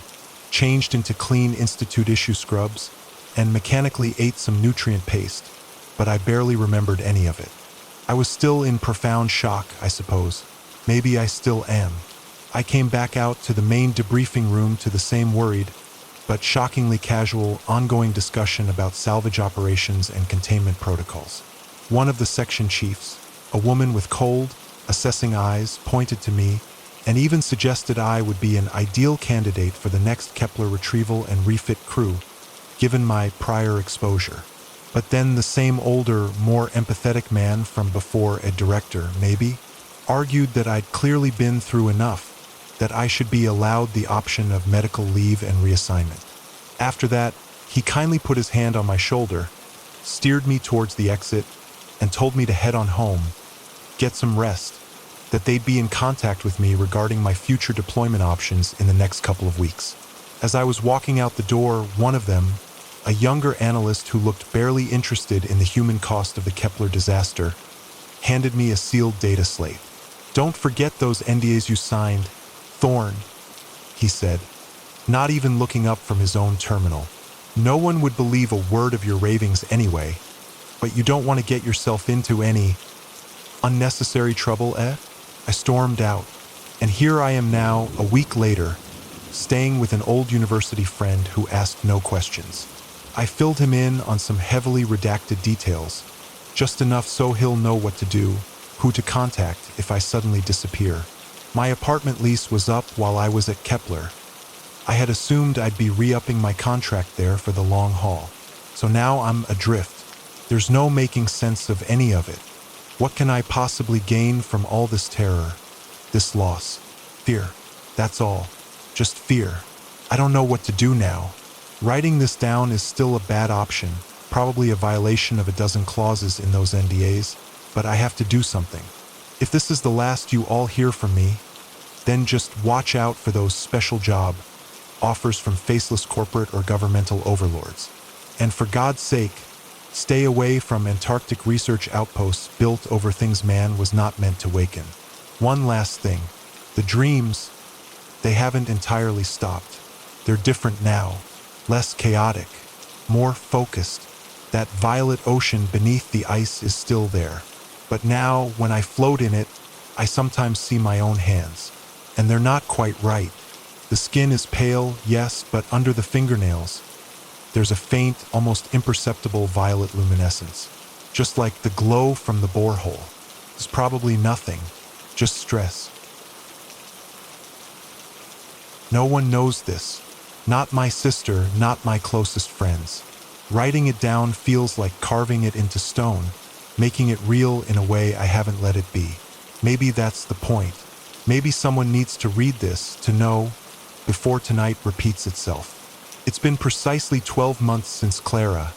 changed into clean Institute issue scrubs, and mechanically ate some nutrient paste, but I barely remembered any of it. I was still in profound shock, I suppose. Maybe I still am. I came back out to the main debriefing room to the same worried, but shockingly casual, ongoing discussion about salvage operations and containment protocols. One of the section chiefs, a woman with cold, assessing eyes, pointed to me and even suggested I would be an ideal candidate for the next Kepler retrieval and refit crew, given my prior exposure. But then the same older, more empathetic man from before, a director, maybe, argued that I'd clearly been through enough, that I should be allowed the option of medical leave and reassignment. After that, he kindly put his hand on my shoulder, steered me towards the exit, and told me to head on home, get some rest, that they'd be in contact with me regarding my future deployment options in the next couple of weeks. As I was walking out the door, one of them, a younger analyst who looked barely interested in the human cost of the Kepler disaster, handed me a sealed data slate. "Don't forget those NDAs you signed, Thorne," he said, not even looking up from his own terminal. "No one would believe a word of your ravings anyway, but you don't want to get yourself into any unnecessary trouble, eh?" I stormed out, and here I am now, a week later, staying with an old university friend who asked no questions. I filled him in on some heavily redacted details, just enough so he'll know what to do, who to contact if I suddenly disappear. My apartment lease was up while I was at Kepler. I had assumed I'd be re-upping my contract there for the long haul. So now I'm adrift. There's no making sense of any of it. What can I possibly gain from all this terror, this loss? Fear. That's all. Just fear. I don't know what to do now. Writing this down is still a bad option, probably a violation of a dozen clauses in those NDAs, but I have to do something. If this is the last you all hear from me, then just watch out for those special job offers from faceless corporate or governmental overlords. And for God's sake, stay away from Antarctic research outposts built over things man was not meant to waken. One last thing. The dreams, they haven't entirely stopped. They're different now, less chaotic, more focused. That violet ocean beneath the ice is still there. But now, when I float in it, I sometimes see my own hands. And they're not quite right. The skin is pale, yes, but under the fingernails, there's a faint, almost imperceptible violet luminescence. Just like the glow from the borehole. It's probably nothing, just stress. No one knows this. Not my sister, not my closest friends. Writing it down feels like carving it into stone, making it real in a way I haven't let it be. Maybe that's the point. Maybe someone needs to read this to know before tonight repeats itself. It's been precisely 12 months since Clara,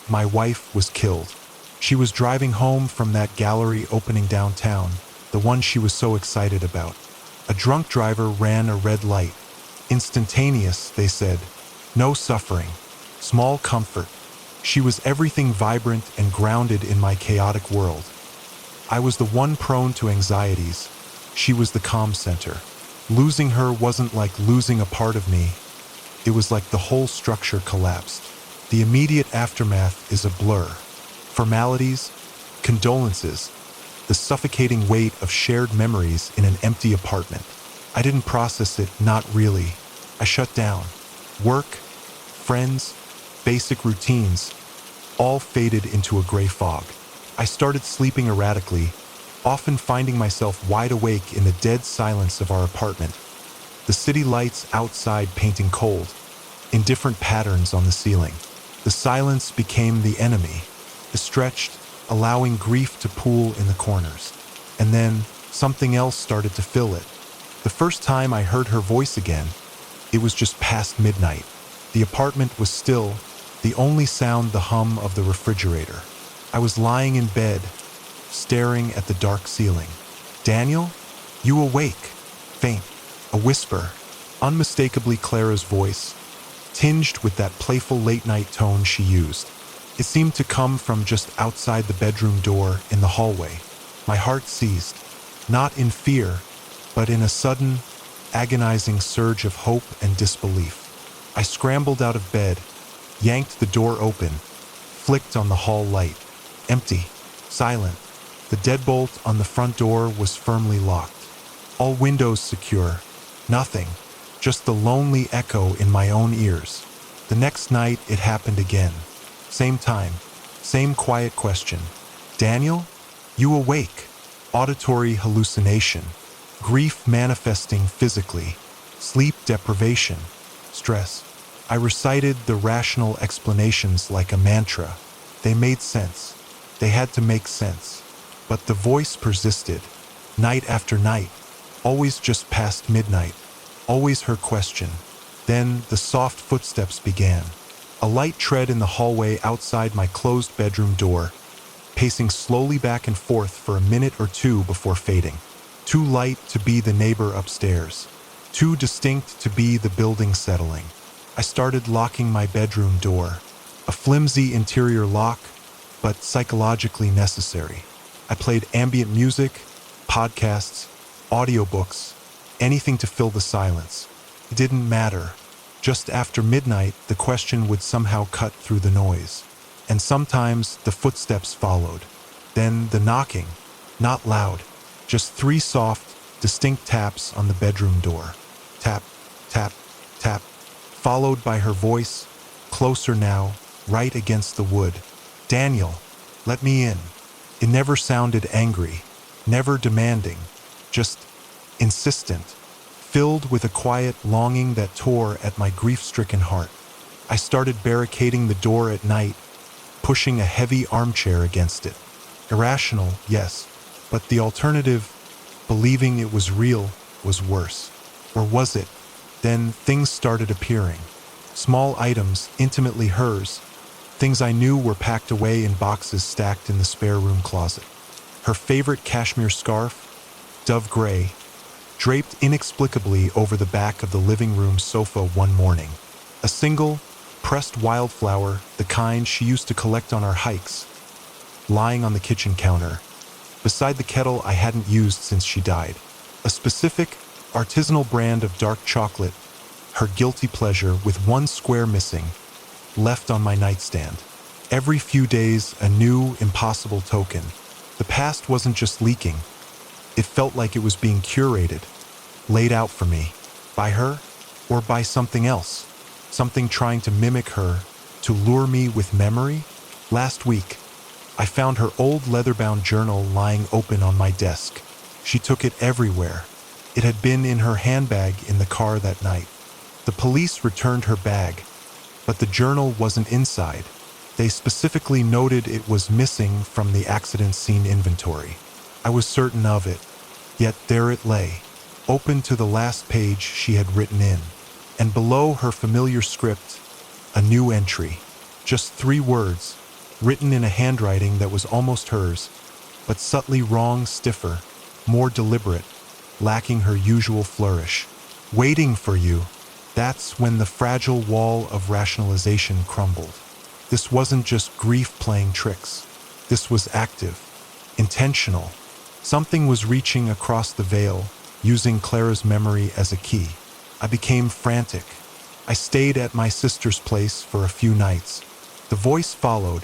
my wife, was killed. She was driving home from that gallery opening downtown, the one she was so excited about. A drunk driver ran a red light. Instantaneous, they said. No suffering. Small comfort. She was everything vibrant and grounded in my chaotic world. I was the one prone to anxieties. She was the calm center. Losing her wasn't like losing a part of me. It was like the whole structure collapsed. The immediate aftermath is a blur. Formalities, condolences, the suffocating weight of shared memories in an empty apartment. I didn't process it, not really. I shut down. Work, friends, basic routines, all faded into a gray fog. I started sleeping erratically, often finding myself wide awake in the dead silence of our apartment. The city lights outside painting cold, in different patterns on the ceiling. The silence became the enemy, stretched, allowing grief to pool in the corners. And then something else started to fill it. The first time I heard her voice again, it was just past midnight. The apartment was still, the only sound the hum of the refrigerator. I was lying in bed, staring at the dark ceiling. "Daniel, you awake?" Faint, a whisper, unmistakably Clara's voice, tinged with that playful late-night tone she used. It seemed to come from just outside the bedroom door in the hallway. My heart seized, not in fear, but in a sudden, agonizing surge of hope and disbelief. I scrambled out of bed, yanked the door open, flicked on the hall light. Empty, silent. The deadbolt on the front door was firmly locked. All windows secure. Nothing. Just the lonely echo in my own ears. The next night, it happened again. Same time. Same quiet question. "Daniel, you awake?" Auditory hallucination. Grief manifesting physically. Sleep deprivation. Stress. I recited the rational explanations like a mantra. They made sense. They had to make sense. But the voice persisted, night after night, always just past midnight, always her question. Then the soft footsteps began. A light tread in the hallway outside my closed bedroom door, pacing slowly back and forth for a minute or two before fading. Too light to be the neighbor upstairs. Too distinct to be the building settling. I started locking my bedroom door. A flimsy interior lock, but psychologically necessary. I played ambient music, podcasts, audiobooks, anything to fill the silence. It didn't matter. Just after midnight, the question would somehow cut through the noise. And sometimes the footsteps followed. Then the knocking, not loud, just 3 soft, distinct taps on the bedroom door. Tap, tap, tap, followed by her voice, closer now, right against the wood. "Daniel, let me in." It never sounded angry, never demanding, just insistent, filled with a quiet longing that tore at my grief-stricken heart. I started barricading the door at night, pushing a heavy armchair against it. Irrational, yes, but the alternative, believing it was real, was worse. Or was it? Then things started appearing. Small items, intimately hers. Things I knew were packed away in boxes stacked in the spare room closet. Her favorite cashmere scarf, dove gray, draped inexplicably over the back of the living room sofa one morning. A single, pressed wildflower, the kind she used to collect on our hikes, lying on the kitchen counter, beside the kettle I hadn't used since she died. A specific, artisanal brand of dark chocolate, her guilty pleasure with one square missing, left on my nightstand. Every few days, a new, impossible token. The past wasn't just leaking. It felt like it was being curated, laid out for me, by her or by something else, something trying to mimic her, to lure me with memory. Last week, I found her old leather-bound journal lying open on my desk. She took it everywhere. It had been in her handbag in the car that night. The police returned her bag, but the journal wasn't inside. They specifically noted it was missing from the accident scene inventory. I was certain of it, yet there it lay, open to the last page she had written in. And below her familiar script, a new entry. Just 3 words, written in a handwriting that was almost hers, but subtly wrong, stiffer, more deliberate, lacking her usual flourish. "Waiting for you." That's when the fragile wall of rationalization crumbled. This wasn't just grief playing tricks. This was active, intentional. Something was reaching across the veil, using Clara's memory as a key. I became frantic. I stayed at my sister's place for a few nights. The voice followed,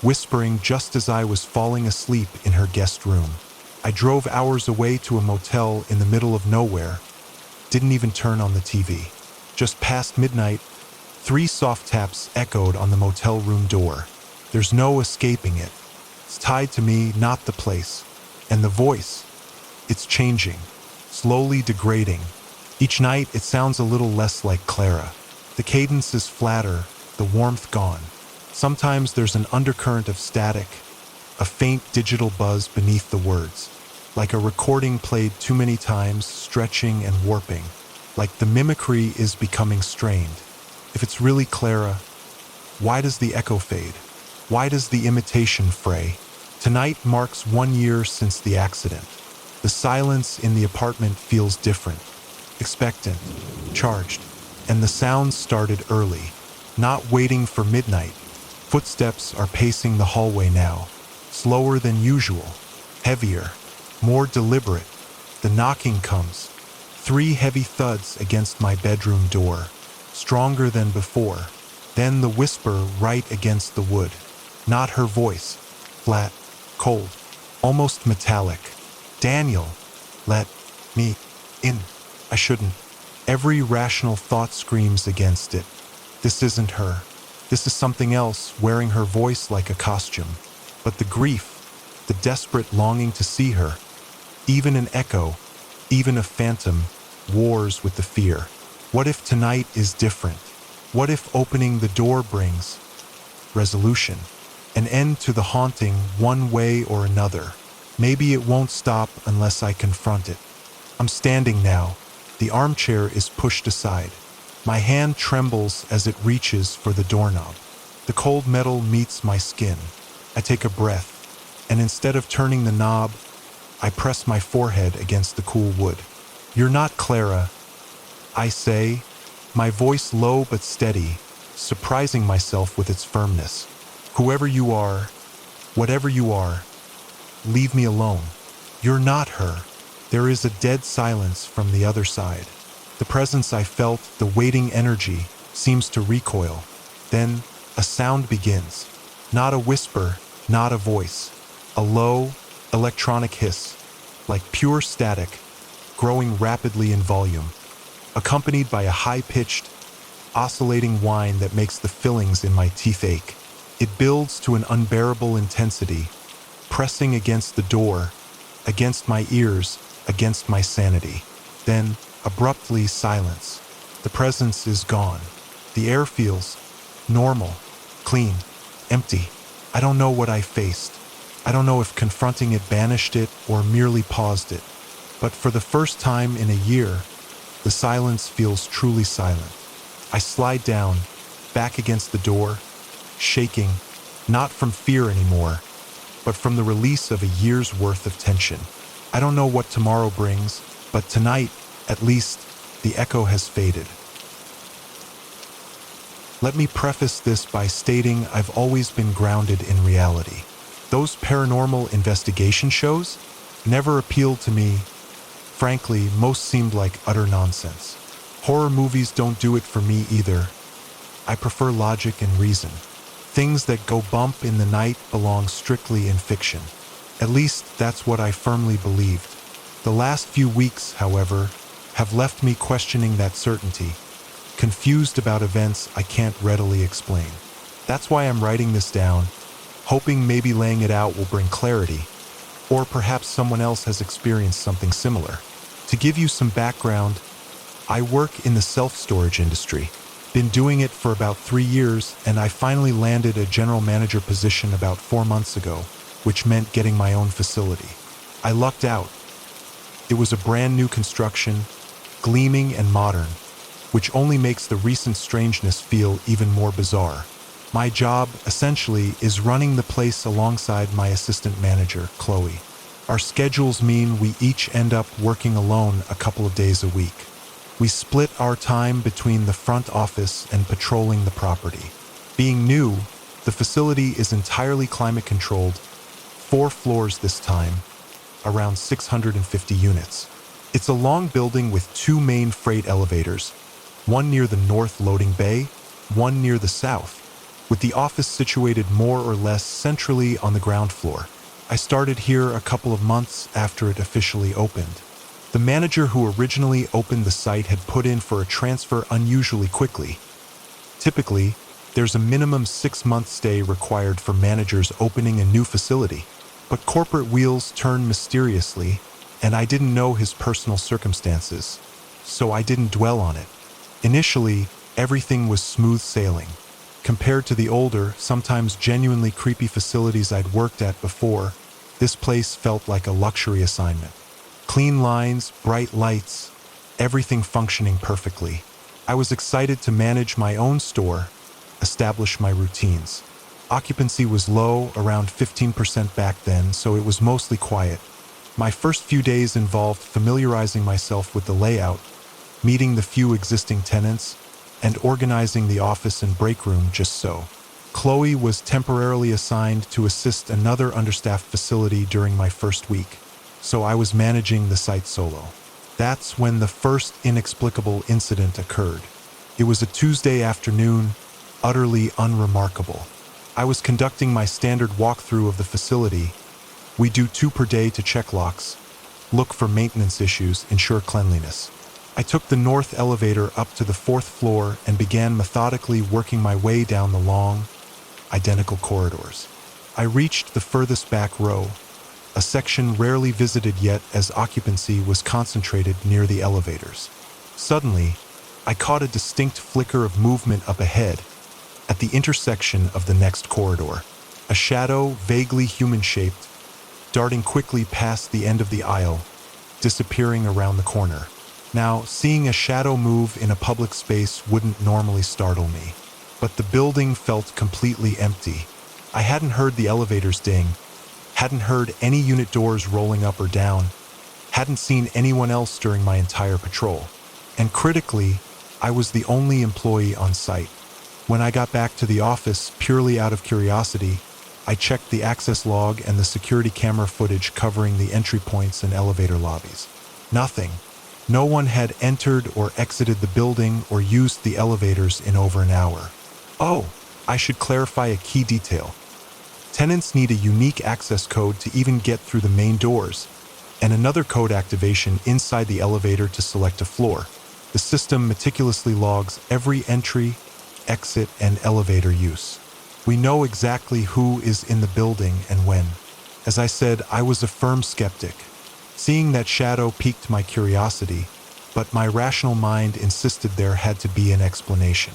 whispering just as I was falling asleep in her guest room. I drove hours away to a motel in the middle of nowhere, didn't even turn on the TV. Just past midnight, 3 soft taps echoed on the motel room door. There's no escaping it. It's tied to me, not the place. And the voice, it's changing, slowly degrading. Each night it sounds a little less like Clara. The cadence is flatter, the warmth gone. Sometimes there's an undercurrent of static, a faint digital buzz beneath the words, like a recording played too many times, stretching and warping, like the mimicry is becoming strained. If it's really Clara, why does the echo fade? Why does the imitation fray? Tonight marks 1 year since the accident. The silence in the apartment feels different, expectant, charged, and the sounds started early, not waiting for midnight. Footsteps are pacing the hallway now, slower than usual, heavier, more deliberate. The knocking comes, 3 heavy thuds against my bedroom door, stronger than before. Then the whisper right against the wood. Not her voice, flat, cold, almost metallic. "Daniel, let me in." I shouldn't. Every rational thought screams against it. This isn't her. This is something else, wearing her voice like a costume. But the grief, the desperate longing to see her, even an echo, even a phantom, wars with the fear. What if tonight is different? What if opening the door brings resolution, an end to the haunting one way or another? Maybe it won't stop unless I confront it. I'm standing now. The armchair is pushed aside. My hand trembles as it reaches for the doorknob. The cold metal meets my skin. I take a breath, and instead of turning the knob, I press my forehead against the cool wood. "You're not Clara," I say, my voice low but steady, surprising myself with its firmness. "Whoever you are, whatever you are, leave me alone. You're not her." There is a dead silence from the other side. The presence I felt, the waiting energy, seems to recoil. Then a sound begins. Not a whisper, not a voice. A low, electronic hiss, like pure static, growing rapidly in volume, accompanied by a high-pitched, oscillating whine that makes the fillings in my teeth ache. It builds to an unbearable intensity, pressing against the door, against my ears, against my sanity. Then, abruptly, silence. The presence is gone. The air feels normal, clean, empty. I don't know what I faced. I don't know if confronting it banished it or merely paused it. But for the first time in a year, the silence feels truly silent. I slide down, back against the door, shaking, not from fear anymore, but from the release of a year's worth of tension. I don't know what tomorrow brings, but tonight, at least, the echo has faded. Let me preface this by stating I've always been grounded in reality. Those paranormal investigation shows never appealed to me. Frankly, most seemed like utter nonsense. Horror movies don't do it for me either. I prefer logic and reason. Things that go bump in the night belong strictly in fiction. At least that's what I firmly believed. The last few weeks, however, have left me questioning that certainty, confused about events I can't readily explain. That's why I'm writing this down, hoping maybe laying it out will bring clarity, or perhaps someone else has experienced something similar. To give you some background, I work in the self-storage industry. Been doing it for about 3 years, and I finally landed a general manager position about 4 months ago, which meant getting my own facility. I lucked out. It was a brand new construction, gleaming and modern, which only makes the recent strangeness feel even more bizarre. My job, essentially, is running the place alongside my assistant manager, Chloe. Our schedules mean we each end up working alone a couple of days a week. We split our time between the front office and patrolling the property. Being new, the facility is entirely climate-controlled, 4 floors this time, around 650 units. It's a long building with 2 main freight elevators, one near the north loading bay, one near the south, with the office situated more or less centrally on the ground floor. I started here a couple of months after it officially opened. The manager who originally opened the site had put in for a transfer unusually quickly. Typically, there's a minimum 6-month stay required for managers opening a new facility. But corporate wheels turn mysteriously, and I didn't know his personal circumstances, so I didn't dwell on it. Initially, everything was smooth sailing. Compared to the older, sometimes genuinely creepy facilities I'd worked at before, this place felt like a luxury assignment. Clean lines, bright lights, everything functioning perfectly. I was excited to manage my own store, establish my routines. Occupancy was low, around 15% back then, so it was mostly quiet. My first few days involved familiarizing myself with the layout, meeting the few existing tenants, and organizing the office and break room just so. Chloe was temporarily assigned to assist another understaffed facility during my first week, so I was managing the site solo. That's when the first inexplicable incident occurred. It was a Tuesday afternoon, utterly unremarkable. I was conducting my standard walkthrough of the facility. We do 2 per day to check locks, look for maintenance issues, ensure cleanliness. I took the north elevator up to the 4th floor and began methodically working my way down the long, identical corridors. I reached the furthest back row, a section rarely visited yet as occupancy was concentrated near the elevators. Suddenly, I caught a distinct flicker of movement up ahead, at the intersection of the next corridor. A shadow, vaguely human-shaped, darting quickly past the end of the aisle, disappearing around the corner. Now, seeing a shadow move in a public space wouldn't normally startle me, but the building felt completely empty. I hadn't heard the elevators ding, Hadn't heard any unit doors rolling up or down. Hadn't seen anyone else during my entire patrol. And critically, I was the only employee on site. When I got back to the office, purely out of curiosity, I checked the access log and the security camera footage covering the entry points and elevator lobbies. Nothing. No one had entered or exited the building or used the elevators in over an hour. Oh, I should clarify a key detail. Tenants need a unique access code to even get through the main doors, and another code activation inside the elevator to select a floor. The system meticulously logs every entry, exit, and elevator use. We know exactly who is in the building and when. As I said, I was a firm skeptic. Seeing that shadow piqued my curiosity, but my rational mind insisted there had to be an explanation.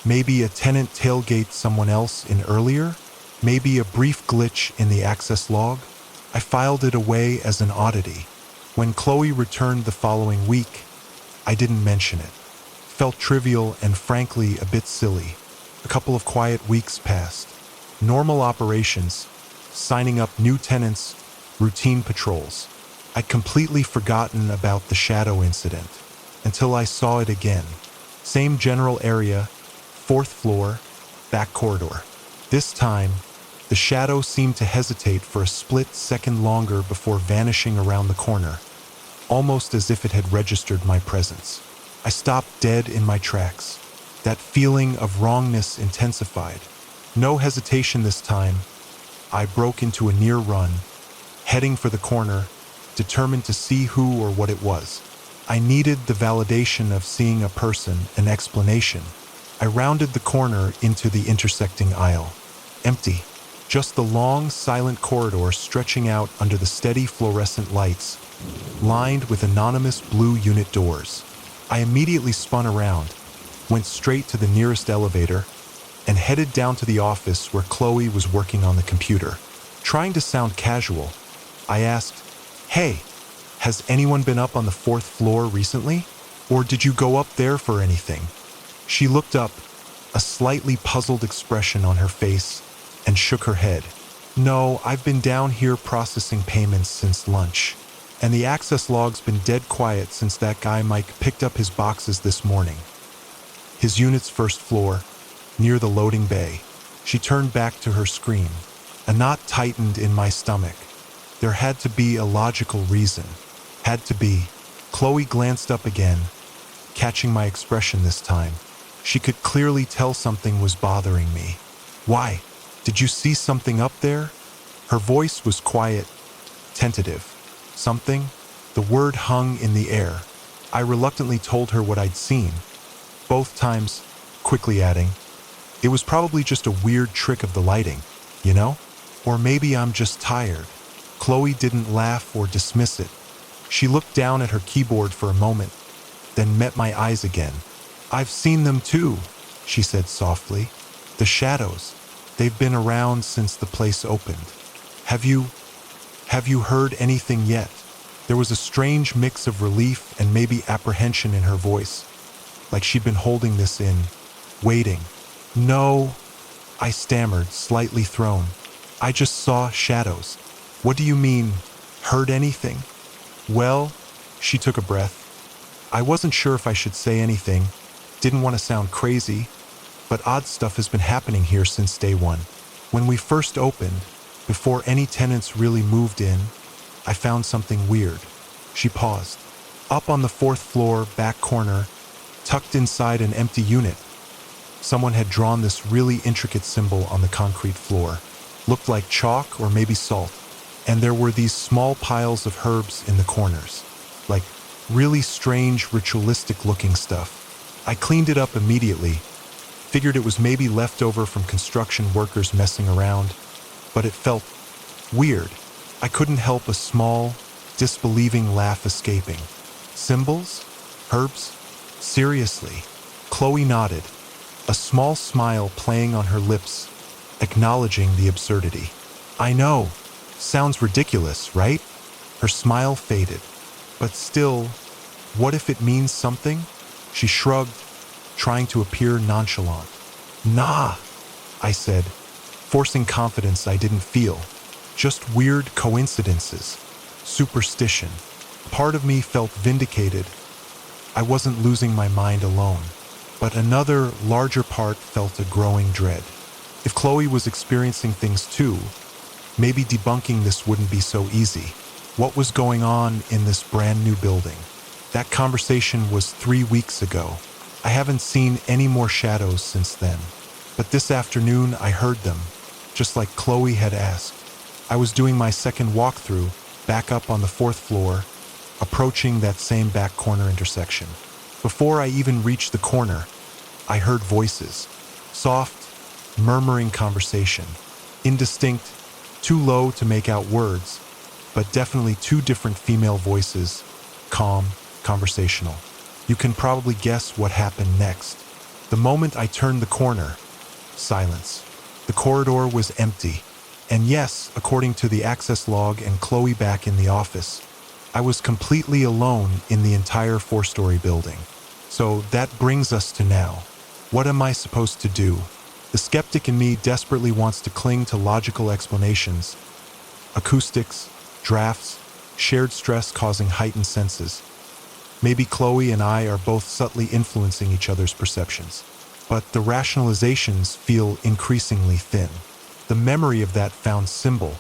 Maybe a tenant tailgated someone else in earlier? Maybe a brief glitch in the access log? I filed it away as an oddity. When Chloe returned the following week, I didn't mention it. Felt trivial and frankly a bit silly. A couple of quiet weeks passed. Normal operations, signing up new tenants, routine patrols. I'd completely forgotten about the shadow incident until I saw it again. Same general area, 4th floor, back corridor. This time, the shadow seemed to hesitate for a split second longer before vanishing around the corner, almost as if it had registered my presence. I stopped dead in my tracks. That feeling of wrongness intensified. No hesitation this time. I broke into a near run, heading for the corner, determined to see who or what it was. I needed the validation of seeing a person, an explanation. I rounded the corner into the intersecting aisle. Empty. Just the long, silent corridor stretching out under the steady fluorescent lights, lined with anonymous blue unit doors. I immediately spun around, went straight to the nearest elevator, and headed down to the office where Chloe was working on the computer. Trying to sound casual, I asked, "Hey, has anyone been up on the 4th floor recently? Or did you go up there for anything?" She looked up, a slightly puzzled expression on her face, and shook her head. "No, I've been down here processing payments since lunch. And the access log's been dead quiet since that guy Mike picked up his boxes this morning." His unit's 1st floor, near the loading bay. She turned back to her screen. A knot tightened in my stomach. There had to be a logical reason. Had to be. Chloe glanced up again, catching my expression this time. She could clearly tell something was bothering me. "Why? Did you see something up there?" Her voice was quiet, tentative. Something? The word hung in the air. I reluctantly told her what I'd seen. Both times, quickly adding, "It was probably just a weird trick of the lighting, you know? Or maybe I'm just tired." Chloe didn't laugh or dismiss it. She looked down at her keyboard for a moment, then met my eyes again. "I've seen them too," she said softly. "The shadows. They've been around since the place opened. Have you heard anything yet?" There was a strange mix of relief and maybe apprehension in her voice, like she'd been holding this in, waiting. "No," I stammered, slightly thrown. "I just saw shadows." "What do you mean, heard anything?" "Well," she took a breath. "I wasn't sure if I should say anything, didn't want to sound crazy, but odd stuff has been happening here since day one. When we first opened, before any tenants really moved in, I found something weird." She paused. Up on the 4th floor, back corner, tucked inside an empty unit, someone had drawn this really intricate symbol on the concrete floor. Looked like chalk or maybe salt. And there were these small piles of herbs in the corners, like really strange ritualistic-looking stuff. I cleaned it up immediately, figured it was maybe leftover from construction workers messing around, but it felt weird. I couldn't help a small, disbelieving laugh escaping. Symbols? Herbs? Seriously? Chloe nodded, a small smile playing on her lips, acknowledging the absurdity. "I know. Sounds ridiculous, right?" Her smile faded. "But still, what if it means something?" She shrugged, trying to appear nonchalant. "Nah," I said, forcing confidence I didn't feel. just weird coincidences, superstition. Part of me felt vindicated. I wasn't losing my mind alone. But another, larger part felt a growing dread. If Chloe was experiencing things too, maybe debunking this wouldn't be so easy. What was going on in this brand new building? That conversation was 3 weeks ago. I haven't seen any more shadows since then. But this afternoon I heard them, just like Chloe had asked. I was doing my second walkthrough, back up on the 4th floor, approaching that same back corner intersection. Before I even reached the corner, I heard voices. Soft, murmuring conversation. Indistinct, too low to make out words, but definitely two different female voices, calm, conversational. You can probably guess what happened next. The moment I turned the corner, silence. The corridor was empty. And yes, according to the access log and Chloe back in the office, I was completely alone in the entire 4-story building. So that brings us to now. What am I supposed to do? The skeptic in me desperately wants to cling to logical explanations. Acoustics, drafts, shared stress causing heightened senses. Maybe Chloe and I are both subtly influencing each other's perceptions. But the rationalizations feel increasingly thin. The memory of that found symbol,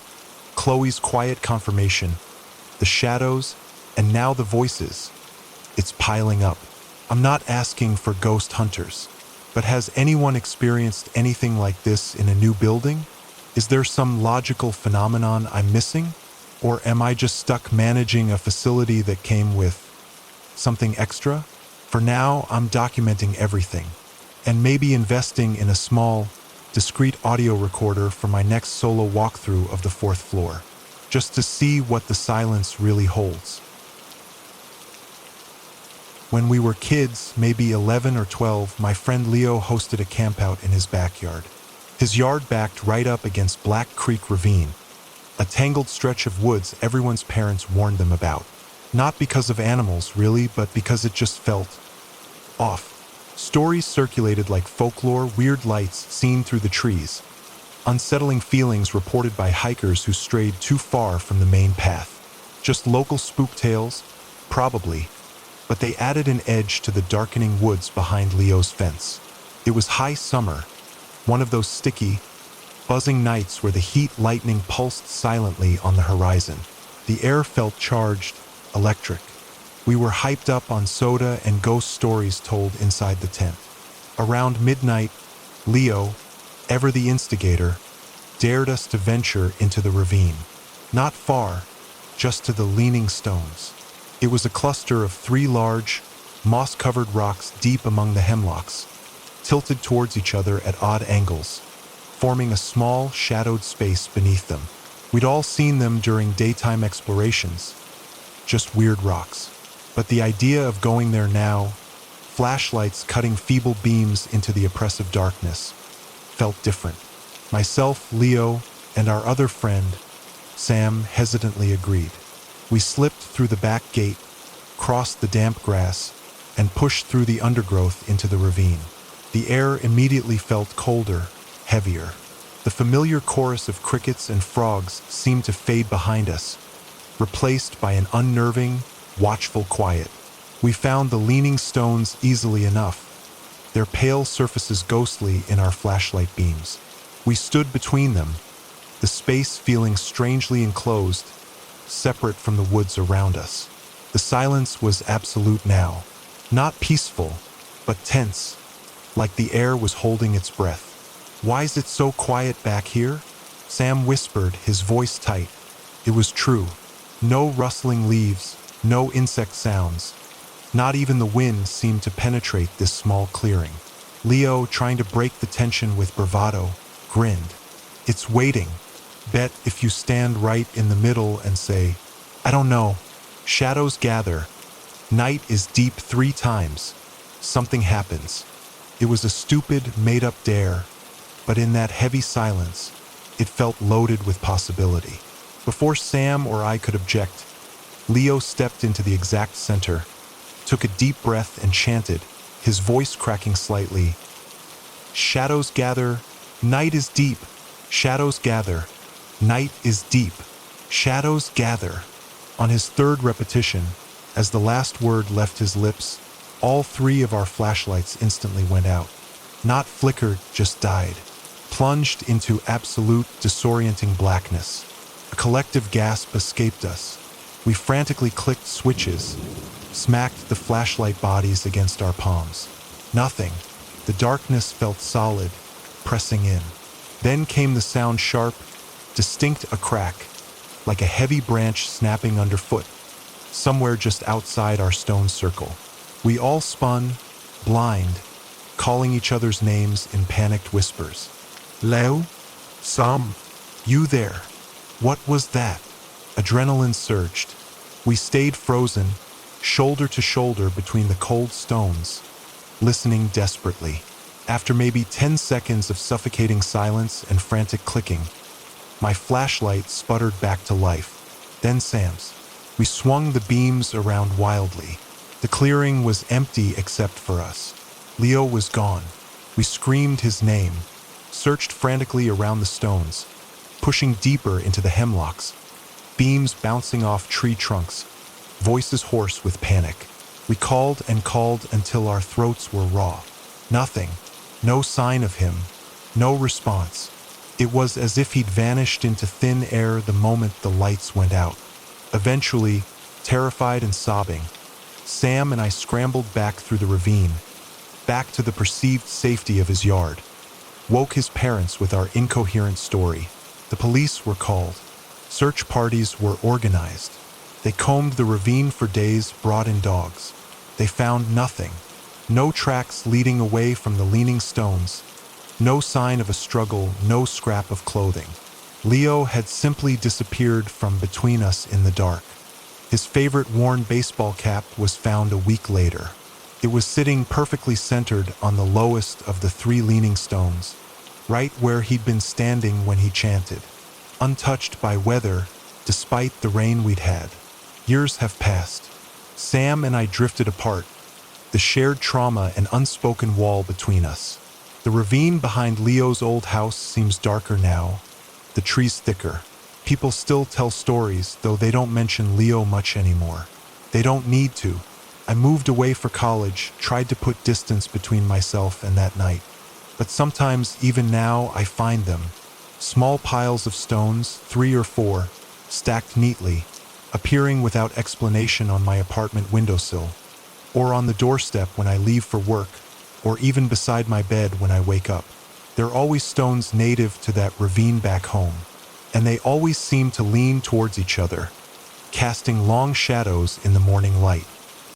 Chloe's quiet confirmation, the shadows, and now the voices. It's piling up. I'm not asking for ghost hunters, but has anyone experienced anything like this in a new building? Is there some logical phenomenon I'm missing? Or am I just stuck managing a facility that came with something extra? For now, I'm documenting everything, and maybe investing in a small, discreet audio recorder for my next solo walkthrough of the 4th floor, just to see what the silence really holds. When we were kids, maybe 11 or 12, my friend Leo hosted a campout in his backyard. His yard backed right up against Black Creek Ravine, a tangled stretch of woods everyone's parents warned them about. Not because of animals, really, but because it just felt off. Stories circulated like folklore, weird lights seen through the trees, unsettling feelings reported by hikers who strayed too far from the main path. Just local spook tales? Probably. But they added an edge to the darkening woods behind Leo's fence. It was high summer, one of those sticky, buzzing nights where the heat lightning pulsed silently on the horizon. The air felt charged, electric. We were hyped up on soda and ghost stories told inside the tent. Around midnight, Leo, ever the instigator, dared us to venture into the ravine. Not far, just to the leaning stones. It was a cluster of 3 large, moss-covered rocks deep among the hemlocks, tilted towards each other at odd angles, forming a small, shadowed space beneath them. We'd all seen them during daytime explorations, just weird rocks. But the idea of going there now, flashlights cutting feeble beams into the oppressive darkness, felt different. Myself, Leo, and our other friend, Sam, hesitantly agreed. We slipped through the back gate, crossed the damp grass, and pushed through the undergrowth into the ravine. The air immediately felt colder, heavier. The familiar chorus of crickets and frogs seemed to fade behind us, replaced by an unnerving, watchful quiet. We found the leaning stones easily enough, their pale surfaces ghostly in our flashlight beams. We stood between them, the space feeling strangely enclosed, separate from the woods around us. The silence was absolute now, not peaceful, but tense, like the air was holding its breath. "Why is it so quiet back here?" Sam whispered, his voice tight. It was true. No rustling leaves, no insect sounds. Not even the wind seemed to penetrate this small clearing. Leo, trying to break the tension with bravado, grinned. "It's waiting. Bet if you stand right in the middle and say, 'I don't know.' Shadows gather. Night is deep 3 times. Something happens." It was a stupid, made-up dare, but in that heavy silence, it felt loaded with possibility. Before Sam or I could object, Leo stepped into the exact center, took a deep breath and chanted, his voice cracking slightly, "Shadows gather, night is deep, shadows gather." Night is deep. Shadows gather. On his third repetition, as the last word left his lips, all three of our flashlights instantly went out. Not flickered, just died. Plunged into absolute, disorienting blackness. A collective gasp escaped us. We frantically clicked switches, smacked the flashlight bodies against our palms. Nothing. The darkness felt solid, pressing in. Then came the sound, sharp, distinct, a crack, like a heavy branch snapping underfoot, somewhere just outside our stone circle. We all spun, blind, calling each other's names in panicked whispers. Leo? Sam. You there? What was that? Adrenaline surged. We stayed frozen, shoulder to shoulder between the cold stones, listening desperately. After maybe 10 seconds of suffocating silence and frantic clicking, my flashlight sputtered back to life. Then Sam's. We swung the beams around wildly. The clearing was empty except for us. Leo was gone. We screamed his name, searched frantically around the stones, pushing deeper into the hemlocks, beams bouncing off tree trunks, voices hoarse with panic. We called and called until our throats were raw. Nothing. No sign of him. No response. It was as if he'd vanished into thin air the moment the lights went out. Eventually, terrified and sobbing, Sam and I scrambled back through the ravine, back to the perceived safety of his yard. Woke his parents with our incoherent story. The police were called. Search parties were organized. They combed the ravine for days, brought in dogs. They found nothing. No tracks leading away from the leaning stones. No sign of a struggle, no scrap of clothing. Leo had simply disappeared from between us in the dark. His favorite worn baseball cap was found a week later. It was sitting perfectly centered on the lowest of the three leaning stones, right where he'd been standing when he chanted. Untouched by weather, despite the rain we'd had. Years have passed. Sam and I drifted apart, the shared trauma and unspoken wall between us. The ravine behind Leo's old house seems darker now, the trees thicker. People still tell stories, though they don't mention Leo much anymore. They don't need to. I moved away for college, tried to put distance between myself and that night. But sometimes, even now, I find them. Small piles of stones, 3 or 4, stacked neatly, appearing without explanation on my apartment windowsill, or on the doorstep when I leave for work, or even beside my bed when I wake up. They're always stones native to that ravine back home, and they always seem to lean towards each other, casting long shadows in the morning light.